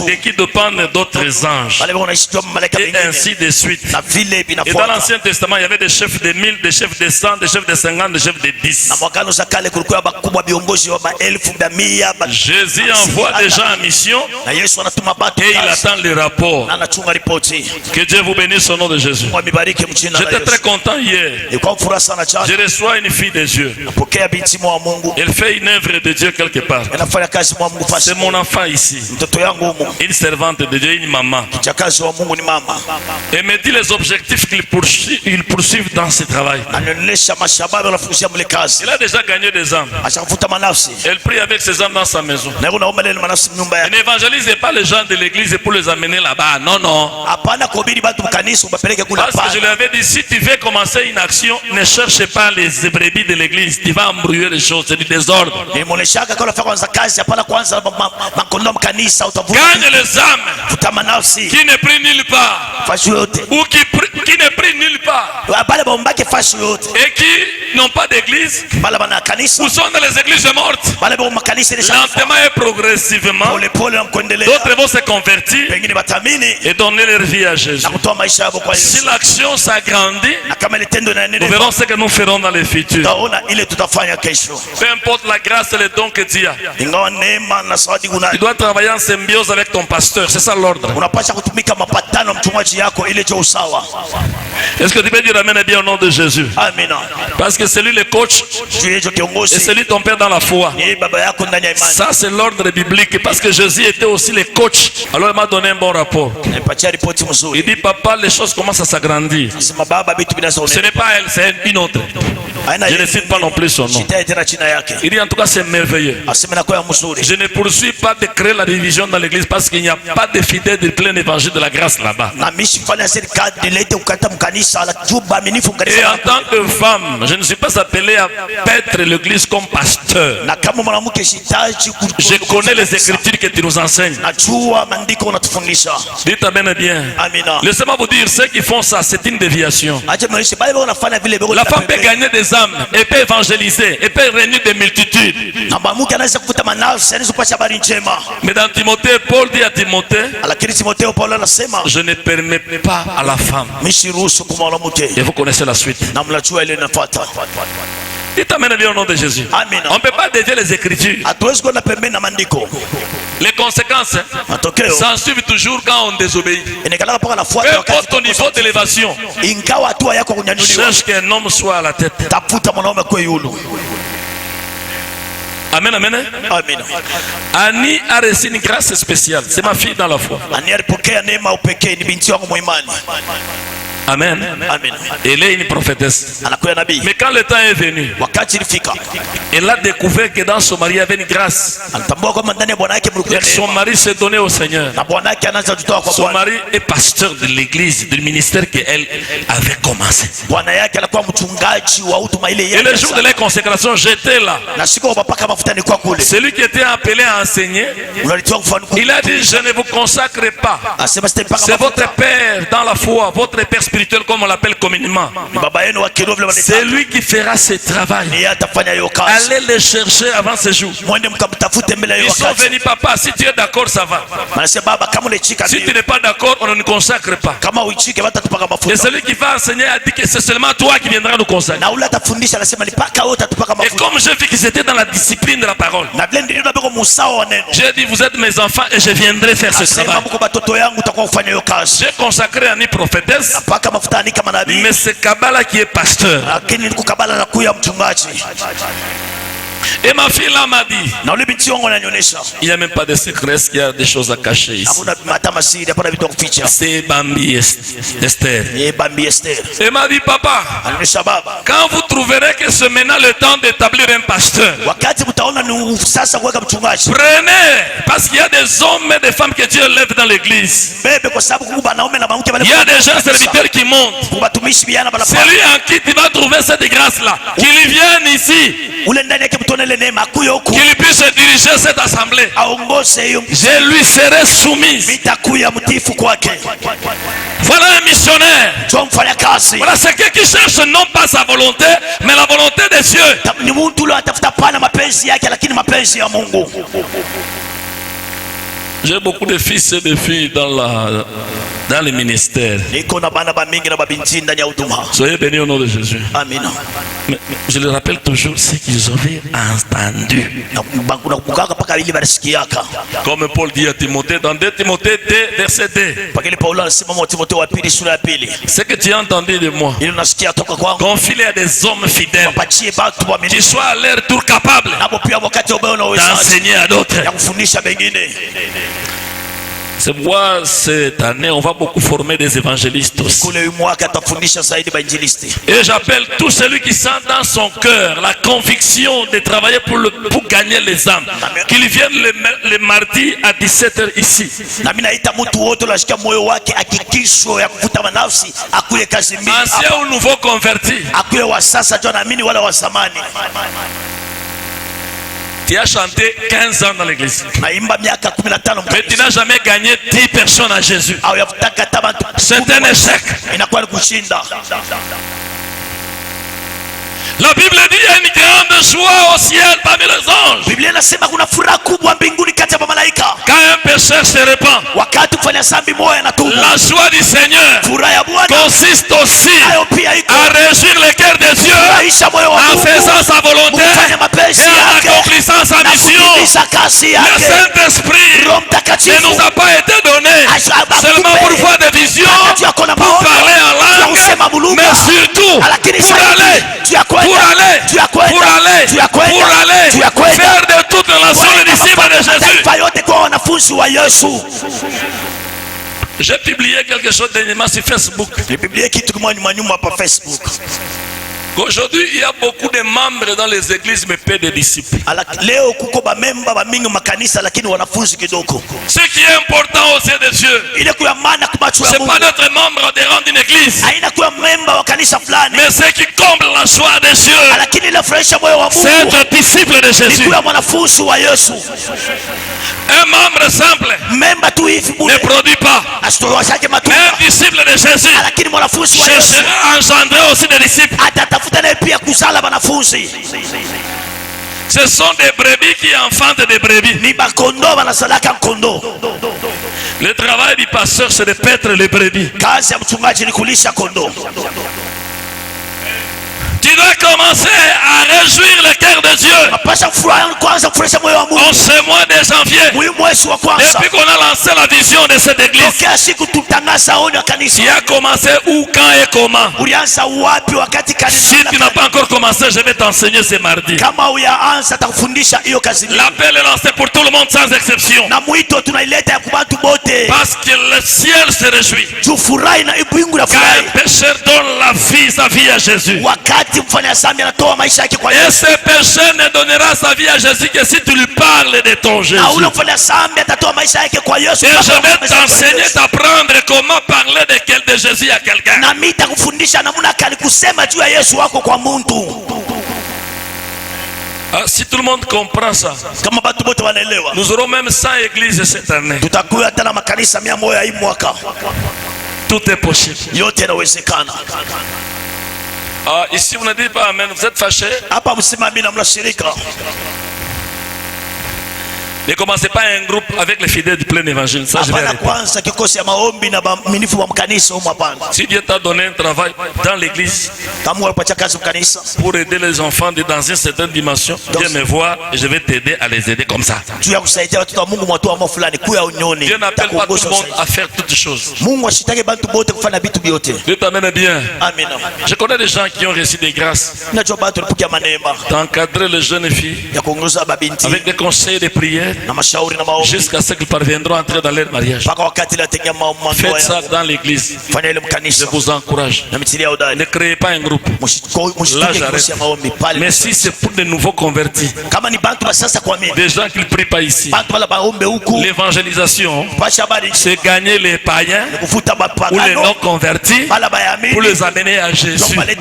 Speaker 1: et qui dépendent d'autres anges, et ainsi de suite. Et dans l'Ancien Testament il y avait des chefs de 1000, des chefs de 100, des chefs de 50, des chefs de 10. Jésus envoie des gens en mission et il attend les rapports. Que Dieu vous bénisse au nom de Jésus. J'étais très content hier. Je reçois une fille de Dieu. Elle fait une œuvre de Dieu quelque part. C'est mon enfant ici. Une servante de Dieu, une maman. Elle me dit les objectifs qu'ils poursuivent dans ce travail. Elle a déjà gagné des âmes. Elle prie avec ses âmes dans sa maison. Elle n'évangélise pas les gens de l'église pour les amener là-bas. Non, non. Parce que je lui avais dit, si tu veux commencer une action, ne cherche pas les brebis de l'église. Tu vas embrouiller les choses, c'est du désordre. Gagne les âmes qui ne prient nulle part ou qui qui ne prient nulle part et qui n'ont pas d'église ou sont dans les églises mortes, lentement et progressivement, d'autres vont se convertir et donner leur vie à Jésus. Si l'action s'agrandit, nous verrons ce que nous ferons dans le futur. Peu importe la grâce et le don que tu as, tu dois travailler en symbiose avec ton pasteur. C'est ça l'ordre. Est-ce que tu peux dire amen et bien au nom de Jésus? Parce que c'est lui le coach et c'est lui ton père dans la foi. Ça c'est l'ordre biblique, parce que Jésus était aussi le coach. Alors il m'a donné un bon rapport. Il dit papa, les choses commencent à s'agrandir. Ce n'est pas elle, c'est une autre. Je ne cite pas non plus son nom. Il dit en tout cas c'est merveilleux. Je ne poursuis pas de créer la division dans l'église, parce qu'il n'y a pas de fidèles de plein évangile de la grâce là-bas. Et en tant que femme, je ne suis pas appelé à paître l'église comme pasteur. Je connais les écritures que tu nous enseignes. Dites amen bien. Laissez-moi vous dire, ceux qui font ça, c'est une déviation. La femme peut gagner des âmes, et peut évangéliser, et peut réunir des multitudes. Mais dans Timothée, Paul dit à Timothée, je ne permets pas à la femme. Et vous connaissez la suite. Dites amen bien au nom de Jésus. On ne peut pas dévier les écritures. Les conséquences s'en suivent toujours quand on désobéit. Peu importe ton niveau d'élévation, cherche qu'un homme soit à la tête. Amen, amen. Annie a reçu une grâce spéciale. C'est ma fille dans la foi. Amen. Elle est une prophétesse. Mais quand le temps est venu, elle a découvert que dans son mari il y avait une grâce. Son mari s'est donné au Seigneur. Son mari est pasteur de l'église, du ministère qu'elle avait commencé. Et le jour de la consécration, j'étais là. Celui qui était appelé à enseigner, il a dit, je ne vous consacre pas. C'est votre père dans la foi, votre père spirituel comme on l'appelle communément. C'est lui qui fera ce travail. Allez le chercher avant ce jour. Ils sont venus, papa, si tu es d'accord ça va. Si tu n'es pas d'accord, on ne nous consacre pas. Et celui qui va enseigner a dit que c'est seulement toi qui viendras nous consacrer. Et comme je vis que c'était dans la discipline de la parole, j'ai dit vous êtes mes enfants et je viendrai faire ce travail. J'ai consacré à une prophétesse, mais c'est Kabbalah qui est pasteur. Et ma fille là m'a dit, il n'y a même pas de secret, il y a des choses à cacher ici. C'est Bambi Esther. Elle m'a dit, papa, quand vous trouverez que c'est maintenant le temps d'établir un pasteur, prenez, parce qu'il y a des hommes et des femmes que Dieu lève dans l'église. Il y a des jeunes serviteurs qui montent. C'est lui en qui tu vas trouver cette grâce-là, qu'il vienne ici, qu'il puisse diriger cette assemblée. Je lui serai soumise. Voilà un missionnaire. Voilà quelqu'un qui cherche non pas sa volonté, mais la volonté de Dieu. J'ai beaucoup de fils et de filles dans le ministère. Soyez bénis au nom de Jésus. Amen. Mais je le rappelle toujours ce qu'ils avaient entendu. Comme Paul dit à Timothée dans 2 Timothée 2 verset 2. Ce que tu as entendu de moi, confie-le à des hommes fidèles qui soient à leur tour capables d'enseigner à d'autres. C'est pourquoi cette année on va beaucoup former des évangélistes aussi. Et j'appelle tout celui qui sent dans son cœur la conviction de travailler pour gagner les âmes, qu'il vienne le mardi à 17h ici. Ancien ou nouveau converti, Tu as chanté 15 ans dans l'église.
Speaker 2: naimba miaka 15
Speaker 1: Mais tu n'as jamais gagné 10 personnes à Jésus. C'est un échec.
Speaker 2: inakuwa ni kushinda.
Speaker 1: La Bible dit il y a une grande joie au ciel parmi les anges.
Speaker 2: Biblia inasema kuna furaha kubwa mbinguni kati ya malaika.
Speaker 1: Quand un pécheur se répand,
Speaker 2: wakati kufanya dhambi moyo anatubu.
Speaker 1: La joie du Seigneur consiste aussi à réjouir le cœur de Dieu en faisant sa volonté et en accomplissant sa mission. Le Saint-Esprit ne nous a pas été donné seulement pour voir des visions, pour parler en langue, mais surtout pour aller faire de toutes les nations les disciples de Jésus. J'ai publié quelque chose dernièrement sur Facebook. Qu'aujourd'hui, il y a beaucoup de membres dans les églises, mais peu de disciples. Ce qui est important aux yeux de Dieu, ce n'est pas d'être membre des rangs d'une église, mais ce qui comble la joie de Dieu, c'est être disciple de Jésus. Un membre simple ne produit pas. Mais un disciple de Jésus cherchera à engendrer aussi des disciples. Ce sont des brebis qui enfantent des brebis. Le travail du pasteur, c'est de paître les brebis. Tu dois commencer à réjouir le cœur de Dieu. En ce mois de janvier, depuis qu'on a lancé la vision de cette église, tu as commencé où, quand et comment? Si tu n'as pas encore commencé, je vais t'enseigner ce mardi. L'appel est lancé pour tout le monde sans exception. Parce que le ciel se réjouit quand un pécheur donne sa vie à Jésus. Et ce pécheur ne donnera sa vie à Jésus que si tu lui parles de ton Jésus. Et je vais t'enseigner, t'apprendre comment parler de Jésus à quelqu'un. Si tout le monde comprend ça, nous aurons même 100 églises cette année. Tout est possible. Ici vous ne dites pas amen, vous êtes fâché. Ne commencez pas un groupe avec les fidèles du plein évangile. Ça, je vais arrêter. Si Dieu t'a donné un travail dans l'église pour aider les enfants dans une certaine dimension, Dieu me voit et je vais t'aider à les aider comme ça. Dieu n'appelle pas tout le monde à faire toutes choses. Dieu t'amène bien. Je connais des gens qui ont reçu des grâces d'encadrer les jeunes filles avec des conseils de prière jusqu'à ce qu'ils parviendront à entrer dans leur mariage. Faites ça dans l'église. Je vous encourage. Ne créez pas un groupe. Là j'arrête. Mais si c'est pour de nouveaux convertis, des gens qui ne prient pas ici, l'évangélisation, c'est gagner les païens ou les non convertis pour les amener à Jésus. Mais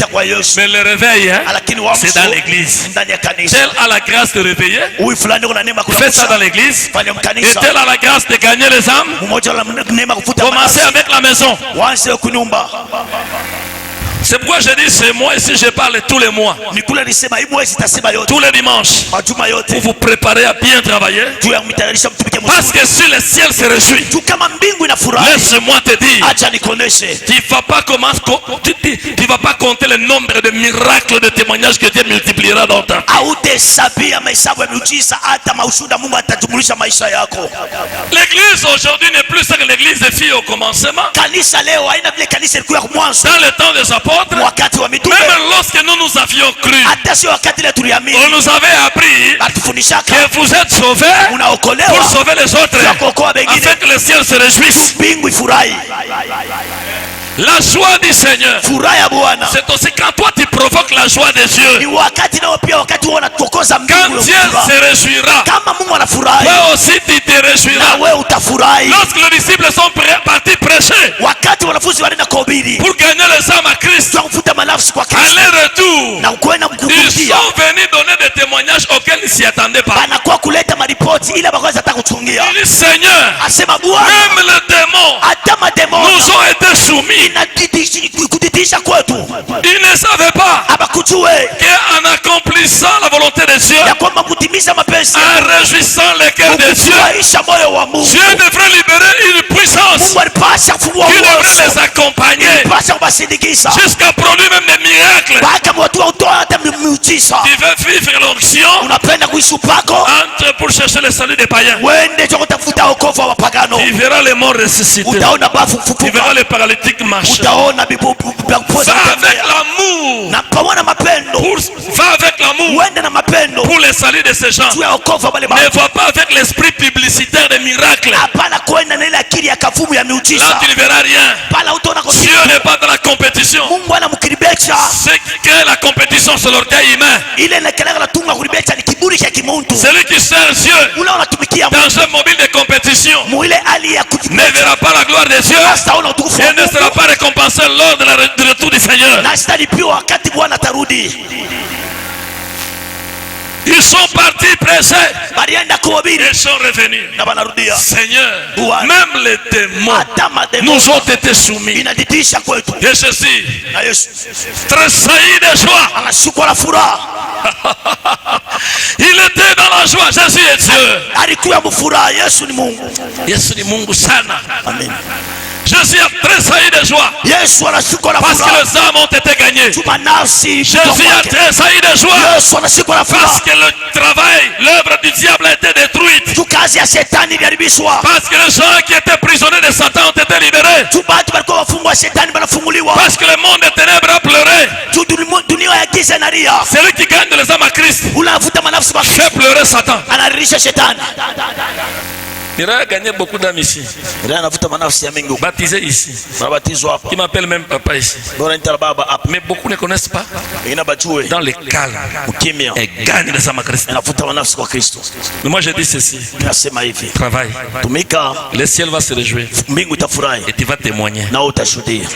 Speaker 1: le réveil, c'est dans l'église. Tel a la grâce de réveiller, faites ça dans l'église. Et tel a la grâce de gagner les âmes, commencez avec la maison. C'est pourquoi je dis ce mois ici, je parle tous les mois, tous les dimanches, pour vous préparer à bien travailler. Parce que si le ciel se réjouit, laisse-moi te dire, tu ne vas pas compter le nombre de miracles, de témoignages que Dieu multipliera dans ta vie. L'église aujourd'hui n'est plus que l'église des filles au commencement. Dans le temps des apôtres, même lorsque nous avions cru, on nous avait appris que vous êtes sauvés pour sauver les autres, afin que le ciel se réjouisse. La joie du Seigneur, c'est aussi quand toi tu provoques la la joie de Dieu.
Speaker 2: Ni wakati nao pia wakati wanatokoza
Speaker 1: Quand
Speaker 2: mbingu.
Speaker 1: Dieu se réjouira,
Speaker 2: Kama Mungu anafurahi,
Speaker 1: toi aussi tu te réjouiras.
Speaker 2: na wewe utafurahi.
Speaker 1: Lorsque les disciples sont partis prêcher
Speaker 2: Wakati wanafunzi wanaenda kuhubiri
Speaker 1: pour gagner les âmes à Christ,
Speaker 2: kwa kuvuta manafsi kwa
Speaker 1: à
Speaker 2: Kristo
Speaker 1: leur retour,
Speaker 2: na kwenda
Speaker 1: ils
Speaker 2: mkurudia,
Speaker 1: sont venus donner des témoignages auxquels ils ne s'y attendaient pas.
Speaker 2: anakuwa kuleta maripoti ile bakwaza hata kuchungia.
Speaker 1: Il dit, Seigneur,
Speaker 2: Asema Bwana,
Speaker 1: même les démons
Speaker 2: hata mademoni
Speaker 1: nous ont été soumis.
Speaker 2: kutitisha kwetu.
Speaker 1: Ils ne savaient pas
Speaker 2: Abakujue
Speaker 1: qu'en accomplissant la volonté de Dieu,
Speaker 2: ya kwamba kutimiza mapenzi
Speaker 1: en réjouissant le cœur de Dieu,
Speaker 2: kufurahisha moyo wa Mungu,
Speaker 1: Dieu devrait libérer une puissance
Speaker 2: Mungu alipasha kufungua
Speaker 1: qui devrait
Speaker 2: uwezo,
Speaker 1: les accompagner
Speaker 2: alipasha kubasindikiza
Speaker 1: jusqu'à produire même des miracles.
Speaker 2: mpaka watu watoa hata miujiza.
Speaker 1: Tu veux vivre l'onction,
Speaker 2: Unapenda kuishi upako,
Speaker 1: entre pour chercher le salut des païens.
Speaker 2: wende cho kutafuta wokovu wa wapagano.
Speaker 1: Tu verras les morts ressuscités.
Speaker 2: Utaona bafu
Speaker 1: Tu
Speaker 2: fufuka,
Speaker 1: verras les paralytiques marcher.
Speaker 2: utaona
Speaker 1: Va avec l'amour.
Speaker 2: na pamoja na mapendo.
Speaker 1: Va avec l'amour
Speaker 2: Wende na mapendo
Speaker 1: pour le salut de ces gens.
Speaker 2: juu ya wokovu wa wale
Speaker 1: Ne
Speaker 2: watu.
Speaker 1: va pas avec l'esprit publicitaire des miracles.
Speaker 2: Hapana kwenda na ile akili ya kafumu ya
Speaker 1: Là,
Speaker 2: miujiza.
Speaker 1: tu ne verras rien.
Speaker 2: Pala utaona kwa
Speaker 1: Dieu n'est pas dans la compétition.
Speaker 2: Mungu anamkiribecha.
Speaker 1: Ce qui crée la compétition, c'est l'orgueil humain.
Speaker 2: Ile inakeleka na tunga kuribecha ni kiburi cha kimuntu.
Speaker 1: Celui qui sert Dieu
Speaker 2: Ule unatumikia
Speaker 1: dans un mobile de compétition
Speaker 2: mu ile hali ya
Speaker 1: ne
Speaker 2: kujibecha.
Speaker 1: verra pas la gloire de Dieu
Speaker 2: Hataona utukufu wa
Speaker 1: et ne sera
Speaker 2: Mungu.
Speaker 1: pas récompensé lors de du retour du Seigneur.
Speaker 2: Na sitalipiwa wakati Bwana atarudi.
Speaker 1: Ils sont partis prêcher
Speaker 2: Balienda kuhubiri
Speaker 1: et sont revenus.
Speaker 2: na banarudia.
Speaker 1: Seigneur,
Speaker 2: Ouais.
Speaker 1: même les démons
Speaker 2: Hata mademoni
Speaker 1: nous ont été soumis.
Speaker 2: inaditisha kwetu.
Speaker 1: Et ceci,
Speaker 2: Na Yesu
Speaker 1: tressaillit de joie.
Speaker 2: anashikwa na furaha.
Speaker 1: Il était dans la joie. Jésus est Dieu.
Speaker 2: Alikuwa mfuraha. Yesu ni Mungu.
Speaker 1: Yesu ni Mungu sana.
Speaker 2: Amen.
Speaker 1: Jésus a tressailli de joie
Speaker 2: Yesu anashikwa na
Speaker 1: parce que
Speaker 2: furaha.
Speaker 1: les âmes ont été gagnées.
Speaker 2: Tuma nafsi.
Speaker 1: Jésus a tressailli de joie
Speaker 2: Yesu anashikwa na
Speaker 1: parce
Speaker 2: furaha.
Speaker 1: que le travail, l'œuvre du diable a été détruite.
Speaker 2: Tu kazi ya shetani iliharibishwa.
Speaker 1: Parce que les gens qui étaient prisonniers de Satan ont été libérés.
Speaker 2: Tu batu walikuwa wafungwa shetani banafunguliwa.
Speaker 1: Parce que le monde des ténèbres a pleuré.
Speaker 2: Tu dunia ya giza inalia.
Speaker 1: Celui qui gagne les âmes à Christ
Speaker 2: Unavuta manafsi kwa
Speaker 1: fait pleurer Satan.
Speaker 2: anaririsha shetani.
Speaker 1: Il a gagné beaucoup d'âmes ici,
Speaker 2: Ndio anavuta manafsi ya mingi.
Speaker 1: baptisés ici,
Speaker 2: Unabatizwa hapa.
Speaker 1: qui m'appellent même papa ici.
Speaker 2: Bora nitala baba hapa.
Speaker 1: Mais beaucoup ne connaissent pas.
Speaker 2: Ina bajue.
Speaker 1: Dans le calme,
Speaker 2: Ukimya.
Speaker 1: et gagne les âmes à Christ.
Speaker 2: Anavuta manafsi kwa Kristo.
Speaker 1: Mais moi je dis ceci,
Speaker 2: Nasema hivi.
Speaker 1: travaille.
Speaker 2: Tumika,
Speaker 1: Le ciel va se réjouir
Speaker 2: mbingu itafurahi
Speaker 1: et tu vas témoigner.
Speaker 2: na utashuhudia.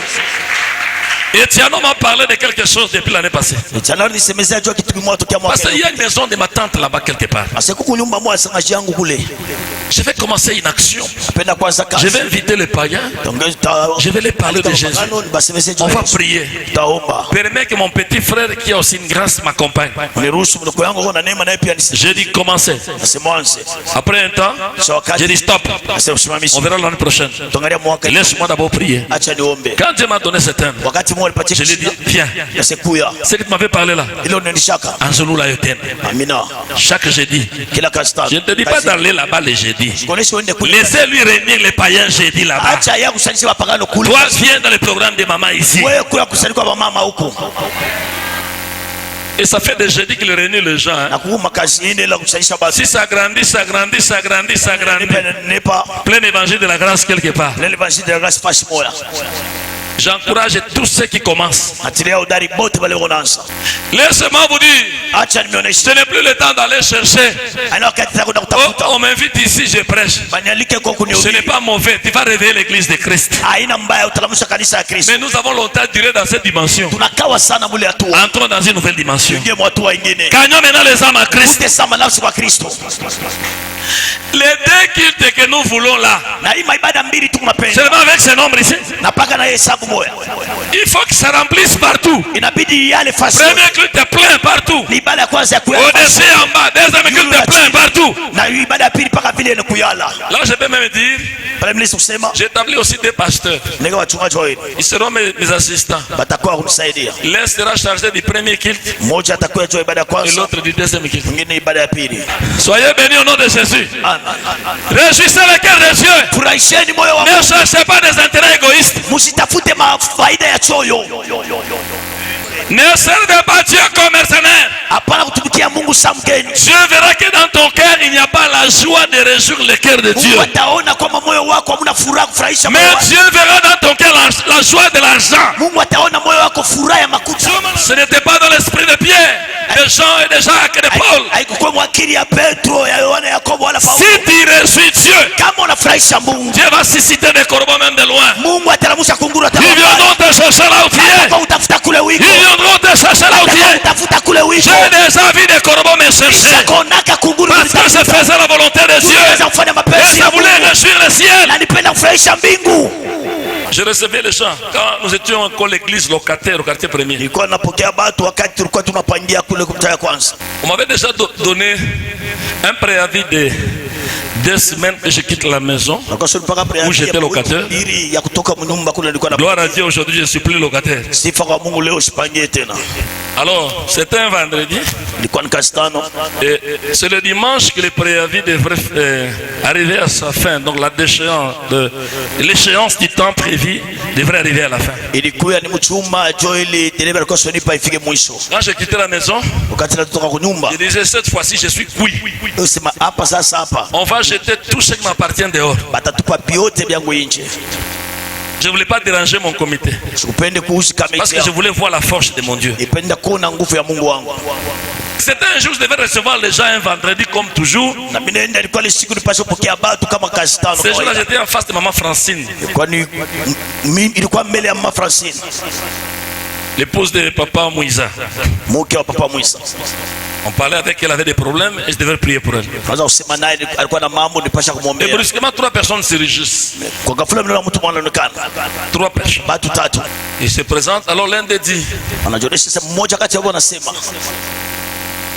Speaker 1: Etienne m'a parlé de quelque chose depuis l'année passée.
Speaker 2: Jana nisemezea jua kitu kimoja tokea mwaka.
Speaker 1: Parce qu'il y a une maison de ma tante là-bas quelque part.
Speaker 2: Asikuku nyumba moja sangaji yangu kule.
Speaker 1: Je vais commencer une action.
Speaker 2: Napenda kwanza
Speaker 1: Je
Speaker 2: kazi.
Speaker 1: vais inviter les païens. Je vais les parler de Jésus.
Speaker 2: Basemeze
Speaker 1: On
Speaker 2: jua.
Speaker 1: va prier.
Speaker 2: Taomba.
Speaker 1: Permets que mon petit frère qui a aussi une grâce m'accompagne.
Speaker 2: Uniruhusu mdogo yangu kuna neema naye pia nisi.
Speaker 1: J'ai dit commencer.
Speaker 2: Nasemwanze.
Speaker 1: Après un temps, j'ai dit stop.
Speaker 2: Nasema usimamishi.
Speaker 1: On verra l'année prochaine.
Speaker 2: Tuangalia mwaka.
Speaker 1: Laisse-moi d'abord prier.
Speaker 2: Acha niombe.
Speaker 1: Quand Dieu m'a donné ce thème,
Speaker 2: Wakati Mungu alipatia
Speaker 1: je lui ai dit, viens.
Speaker 2: Yasekuya.
Speaker 1: Ce que tu m'avais parlé là,
Speaker 2: Ilo nilishaka.
Speaker 1: Angelou la yoten.
Speaker 2: Amina.
Speaker 1: Chaque jeudi.
Speaker 2: Kila kastani.
Speaker 1: Je ne te dis pas d'aller là-bas les jeudis.
Speaker 2: Konesha uende kule.
Speaker 1: Laissez-lui réunir les païens jeudi là-bas.
Speaker 2: Acha ya kusanyisha wapagano kule.
Speaker 1: Toi, viens dans le programme de maman ici.
Speaker 2: Wewe kula kusanyika kwa mama huko.
Speaker 1: Et ça fait des jeudis qu'il réunit les gens. Hein.
Speaker 2: Na kuuma kazi ine la kusanyisha basi.
Speaker 1: Si ça grandit, ça grandit, ça grandit, ça grandit.
Speaker 2: Nepa.
Speaker 1: Plein évangile de la grâce quelque part.
Speaker 2: L'évangile de la grâce fashi moya.
Speaker 1: J'encourage tous ceux qui commencent.
Speaker 2: Atilia udari bote wale wanaanza.
Speaker 1: Laissez-moi vous dire,
Speaker 2: Acha nimeonesha.
Speaker 1: ce n'est plus le temps d'aller chercher.
Speaker 2: Ana wakati kwenda
Speaker 1: Oh,
Speaker 2: kutafuta.
Speaker 1: on m'invite ici, je prêche.
Speaker 2: Banyalike kwa
Speaker 1: Ce n'est
Speaker 2: kunihubiri.
Speaker 1: pas mauvais. Tu vas réveiller l'église de Christ.
Speaker 2: Haina mbaya utalamusha kanisa ya Kristo.
Speaker 1: Mais nous avons longtemps duré dans cette dimension.
Speaker 2: Tunakawa sana mule hatua.
Speaker 1: Entrons dans une nouvelle dimension.
Speaker 2: Ingie hatua nyingine.
Speaker 1: Gagnons maintenant les âmes à Christ.
Speaker 2: Ute sama nafsi kwa Kristo.
Speaker 1: Les deux cultes que nous voulons là,
Speaker 2: Na hii maibada mbili tu tunapenda.
Speaker 1: seulement avec ce nombre ici,
Speaker 2: Napaka na hesabu moja.
Speaker 1: il faut que ça remplisse partout.
Speaker 2: Inabidi yale fasi.
Speaker 1: Premier culte est plein partout.
Speaker 2: Ni ibada ya kwanza ya kuyala.
Speaker 1: Au-dessus en bas, deuxième culte est plein partout.
Speaker 2: Na hii ibada ya pili paka vile ni kuyala.
Speaker 1: Là, je peux même dire,
Speaker 2: Pale mlisi kusema
Speaker 1: j'établis aussi des pasteurs.
Speaker 2: nega wachungaji wao.
Speaker 1: Ils seront mes assistants.
Speaker 2: Batakuwa kumsaidia.
Speaker 1: L'un sera chargé du premier culte
Speaker 2: Mmoja atakuwa jua ibada ya
Speaker 1: et
Speaker 2: kwanza,
Speaker 1: l'autre du deuxième culte.
Speaker 2: mwingine ibada ya pili.
Speaker 1: Soyez bénis au nom de Jésus.
Speaker 2: Amen.
Speaker 1: Réjouissez le cœur de Dieu.
Speaker 2: Furahisheni moyo wa
Speaker 1: Ne
Speaker 2: Mungu.
Speaker 1: cherchez pas des intérêts égoïstes.
Speaker 2: Msitafute mafaida ya choyo.
Speaker 1: Ne servez pas Dieu comme mercenaire.
Speaker 2: Hapana kutumikia Mungu sa mgeni.
Speaker 1: Dieu verra que dans ton cœur il n'y a pas la joie de réjouir le cœur de Dieu.
Speaker 2: Mungu ataona kwamba moyo wako hamuna furaha kufurahisha moyo wako.
Speaker 1: Mais Dieu verra dans ton cœur la joie de l'argent.
Speaker 2: Mungu ataona moyo wako furaha ya makuta.
Speaker 1: Ce n'était pas dans l'esprit de Pierre, de Jean et de Jacques et de Paul.
Speaker 2: Haikuwa mwakili ya Petro, ya Yohana, Yakobo wala Paulo.
Speaker 1: Si tu réjouis Dieu,
Speaker 2: kama unafurahisha Mungu,
Speaker 1: Dieu va susciter des corbeaux même de loin.
Speaker 2: Mungu ataramusha kunguru
Speaker 1: Ils viendront te chercher là où tu es.
Speaker 2: utafuta kule wiko.
Speaker 1: Ils viendront te chercher là où tu es.
Speaker 2: Utafuta kule wiko.
Speaker 1: J'ai déjà vu des corbeaux me chercher.
Speaker 2: Konaka kunguru
Speaker 1: parce que je faisais la volonté de Dieu. Et je voulais réjouir le ciel.
Speaker 2: Na nipenda kufurahisha mbingu.
Speaker 1: Je recevais les gens quand nous étions encore l'église locataire au quartier premier.
Speaker 2: Nilikuwa napokea watu wakati tulikuwa tunapangia kule kumtaa ya kwanza.
Speaker 1: On m'avait déjà donné un préavis de 2 semaines que je quitte la maison où j'étais locataire. Gloire à Dieu, aujourd'hui je ne suis plus locataire. Alors, c'était un vendredi. Et c'est le dimanche que le préavis devrait arriver à sa fin. Donc l'échéance du temps prévu devrait arriver à la fin. Quand j'ai quitté la maison, je disais cette fois-ci je suis cuit. On va jeter tout ce qui m'appartient dehors. Je ne voulais pas déranger mon comité. Parce que je voulais voir la force de mon Dieu. C'était un jour où je devais recevoir les gens un vendredi comme toujours. Ce jour-là, j'étais en face de maman Francine. L'épouse de papa Moïsa. On parlait avec elle, elle avait des problèmes et je devais prier pour elle. Et brusquement, 3 personnes se réjouissent. 3 personnes. Ils se présentent, alors l'un des dit: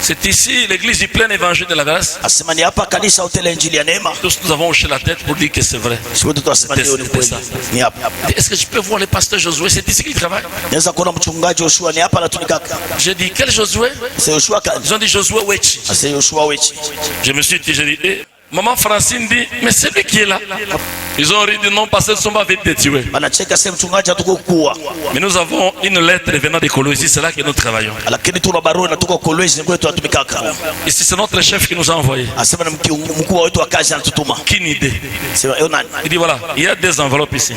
Speaker 1: c'est ici l'église du plein évangile de la grâce. Tous nous avons hoché la tête pour dire que c'est vrai. Est-ce que je peux voir le pasteur Josué? C'est ici qu'il travaille. J'ai dit: quel Josué? Ils ont dit Josué Wechi. Je me suis dit, maman Francine dit: mais c'est lui qui est là. Ils ont ri du nom parce qu'ils sont pas venus te tuer. Mais nous avons une lettre venant de Colosie, c'est là que nous travaillons. Ici c'est notre chef qui nous a envoyé. Quelle idée. Il dit: voilà, il y a 2 enveloppes ici.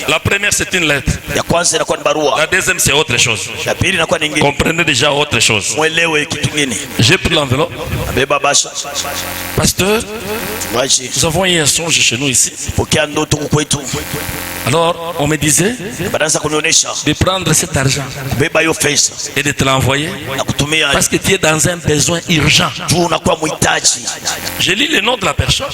Speaker 1: La première c'est une lettre. La deuxième c'est autre chose. Comprenez déjà autre chose. J'ai pris l'enveloppe. Pasteur, nous avons eu un songe chez nous ici. Alors on me disait de prendre cet argent et de te l'envoyer parce que tu es dans un besoin urgent. Je lis le nom de la personne.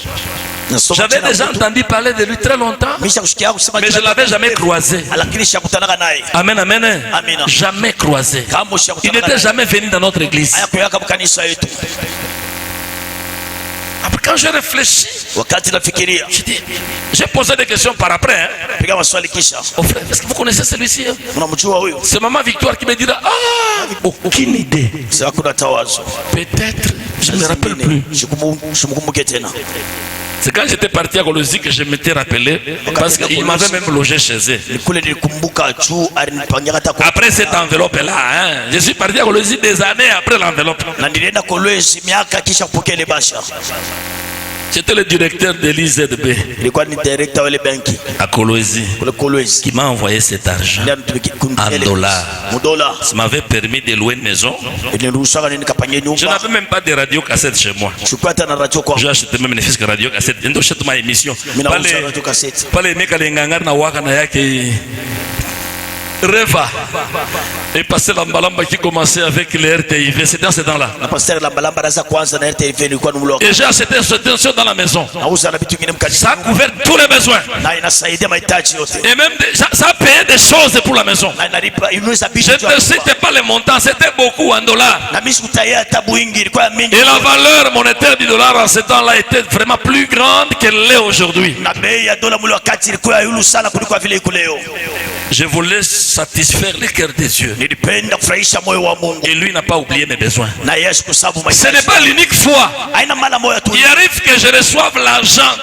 Speaker 1: J'avais déjà entendu parler de lui très longtemps, mais je ne l'avais jamais croisé. Amen, amen. Jamais croisé. Il n'était jamais venu dans notre église. Après, quand j'ai réfléchi, j'ai posé des questions par après. Oh frère, est-ce que vous connaissez celui-ci? C'est maman Victoire qui me dira: ah, aucune idée. Peut-être, je ne me rappelle plus. C'est quand j'étais parti à Colosie que je m'étais rappelé, parce qu'il m'avait même logé chez eux. Après cette enveloppe-là, hein, je suis parti à Colosie des années après l'enveloppe. J'étais le directeur de l'IZB à Colosie qui m'a envoyé cet argent en dollars. Ça m'avait permis de louer une maison. Je n'avais même pas de radio-cassette chez moi. J'ai acheté même une fiche de radio-cassette. Je n'achète ma émission. Pas les mecs à l'engangar na waka na yake. Reva et passer l'ambalamba qui commençait avec les RTIV. C'était dans ce temps-là. Et j'ai acheté ce tension dans la maison. Ça a couvert tous les besoins. Et même ça a payé des choses pour la maison. Je ne citais pas les montants, c'était beaucoup en dollars. Et la valeur monétaire du dollar en ce temps-là était vraiment plus grande qu'elle l'est aujourd'hui. Je voulais satisfaire le cœur de Dieu. Et lui n'a pas oublié mes besoins. Ce n'est pas l'unique fois. Il arrive que je reçoive l'argent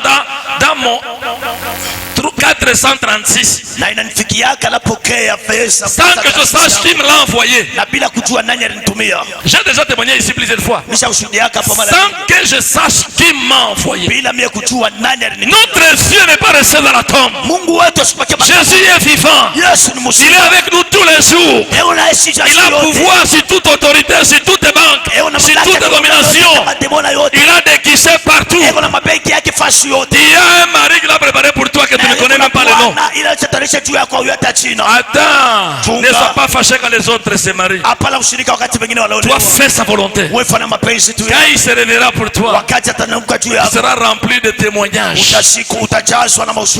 Speaker 1: dans mon 436.
Speaker 2: Na inanifikiaka napokea pesa
Speaker 1: sans que je sache qui me l'a envoyé.
Speaker 2: na bila kujua nani alinitumia.
Speaker 1: J'ai déjà témoigné ici plusieurs fois.
Speaker 2: Nimeshuhudiaka hapo mara
Speaker 1: Sans que je sache qui m'a envoyé.
Speaker 2: bila mimi kujua nani alinitumia.
Speaker 1: Notre Dieu n'est pas resté dans la tombe.
Speaker 2: Mungu wetu asipatie
Speaker 1: Jésus est vivant.
Speaker 2: Yesu ni
Speaker 1: Il est
Speaker 2: mzima.
Speaker 1: avec nous tous les jours. Il a pouvoir sur toute autorité, sur toute banque, sur toute domination. Il a des guichets partout. Il y a un mari qui l'a préparé pour toi que tu ne connais même pas le nom. Attends, ne sois pas fâché quand les autres se marient. Toi, fais sa volonté. Quand il se révélera pour toi, tu seras rempli de témoignages.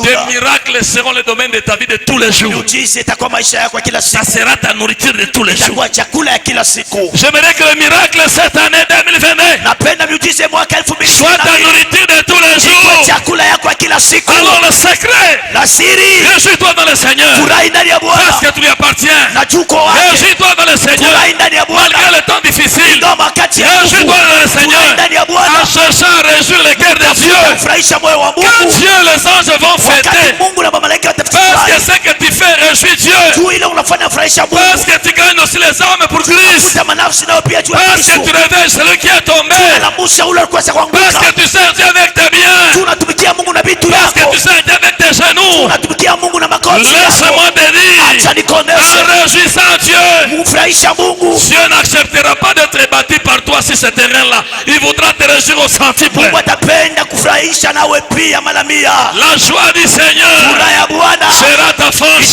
Speaker 1: Des miracles seront le domaine de ta vie de tous les jours. Ça sera ta nourriture de tous les jours. J'aimerais que le miracle cette année 2022 soit ta nourriture de tous les jours. Alors le secret, réjouis-toi dans le Seigneur parce que tu lui appartiens. Réjouis-toi dans le Seigneur malgré le temps difficile. Réjouis-toi dans le Seigneur en cherchant à réjouir le cœur de Dieu. Quand Dieu les anges vont fêter, parce que ce que tu fais réjouit Dieu, parce que tu gagnes aussi les âmes pour Christ, parce que tu réveilles celui qui est tombé, parce que tu sers Dieu avec tes biens, parce que tu sers Dieu avec tes genoux. Laisse-moi te dire, en réjouissant Dieu, Dieu n'acceptera pas d'être bâti par toi sur ce terrain-là. Il voudra te réjouir au centuple. La joie du Seigneur sera ta force.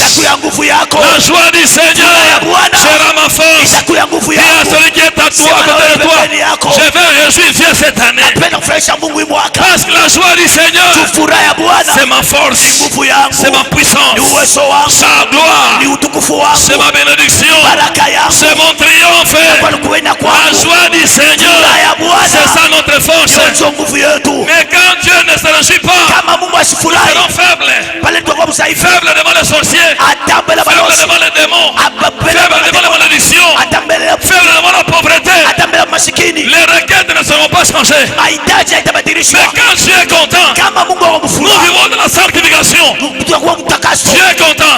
Speaker 1: La joie du Seigneur sera ma force. Dis à celui qui est à toi, à côté de toi, je vais réjouir Dieu cette année. Parce que la joie du Seigneur, c'est ma force, c'est ma puissance, sa gloire, c'est ma bénédiction, c'est mon triomphe. La joie du Seigneur, c'est ça notre force. Mais quand Dieu ne se réjouit pas, nous serons faibles. Faibles devant les sorciers, faibles devant les démons, faibles devant les malédictions, faibles devant la pauvreté. Les requêtes ne seront pas changées. Mais quand Dieu est content, nous vivons de la sanctification. Dieu est content.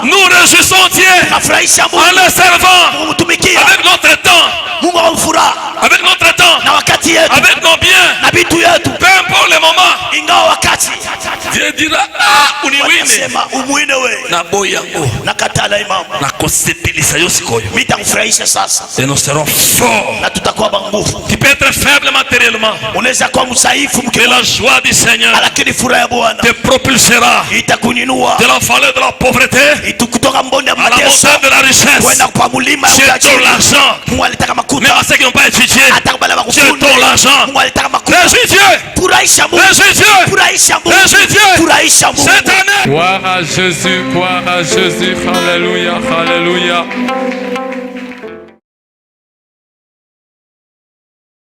Speaker 1: Nous réjouissons Dieu en le servant avec notre temps, avec notre temps, avec nos biens, peu importe le moment. Dieu dira, ah, uniwine na boyango na kosepelisa yo sikoyo, et nous serons forts. Tu peux être faible matériellement, mais la joie du Seigneur te propulsera de la vallée de la pauvreté à la montagne de la richesse. C'est ton l'argent, même à ceux qui n'ont pas étudié. C'est ton l'argent. Réjouis Dieu, réjouis Dieu, réjouis Dieu cette année.
Speaker 3: Gloire à Jésus, alléluia, alléluia.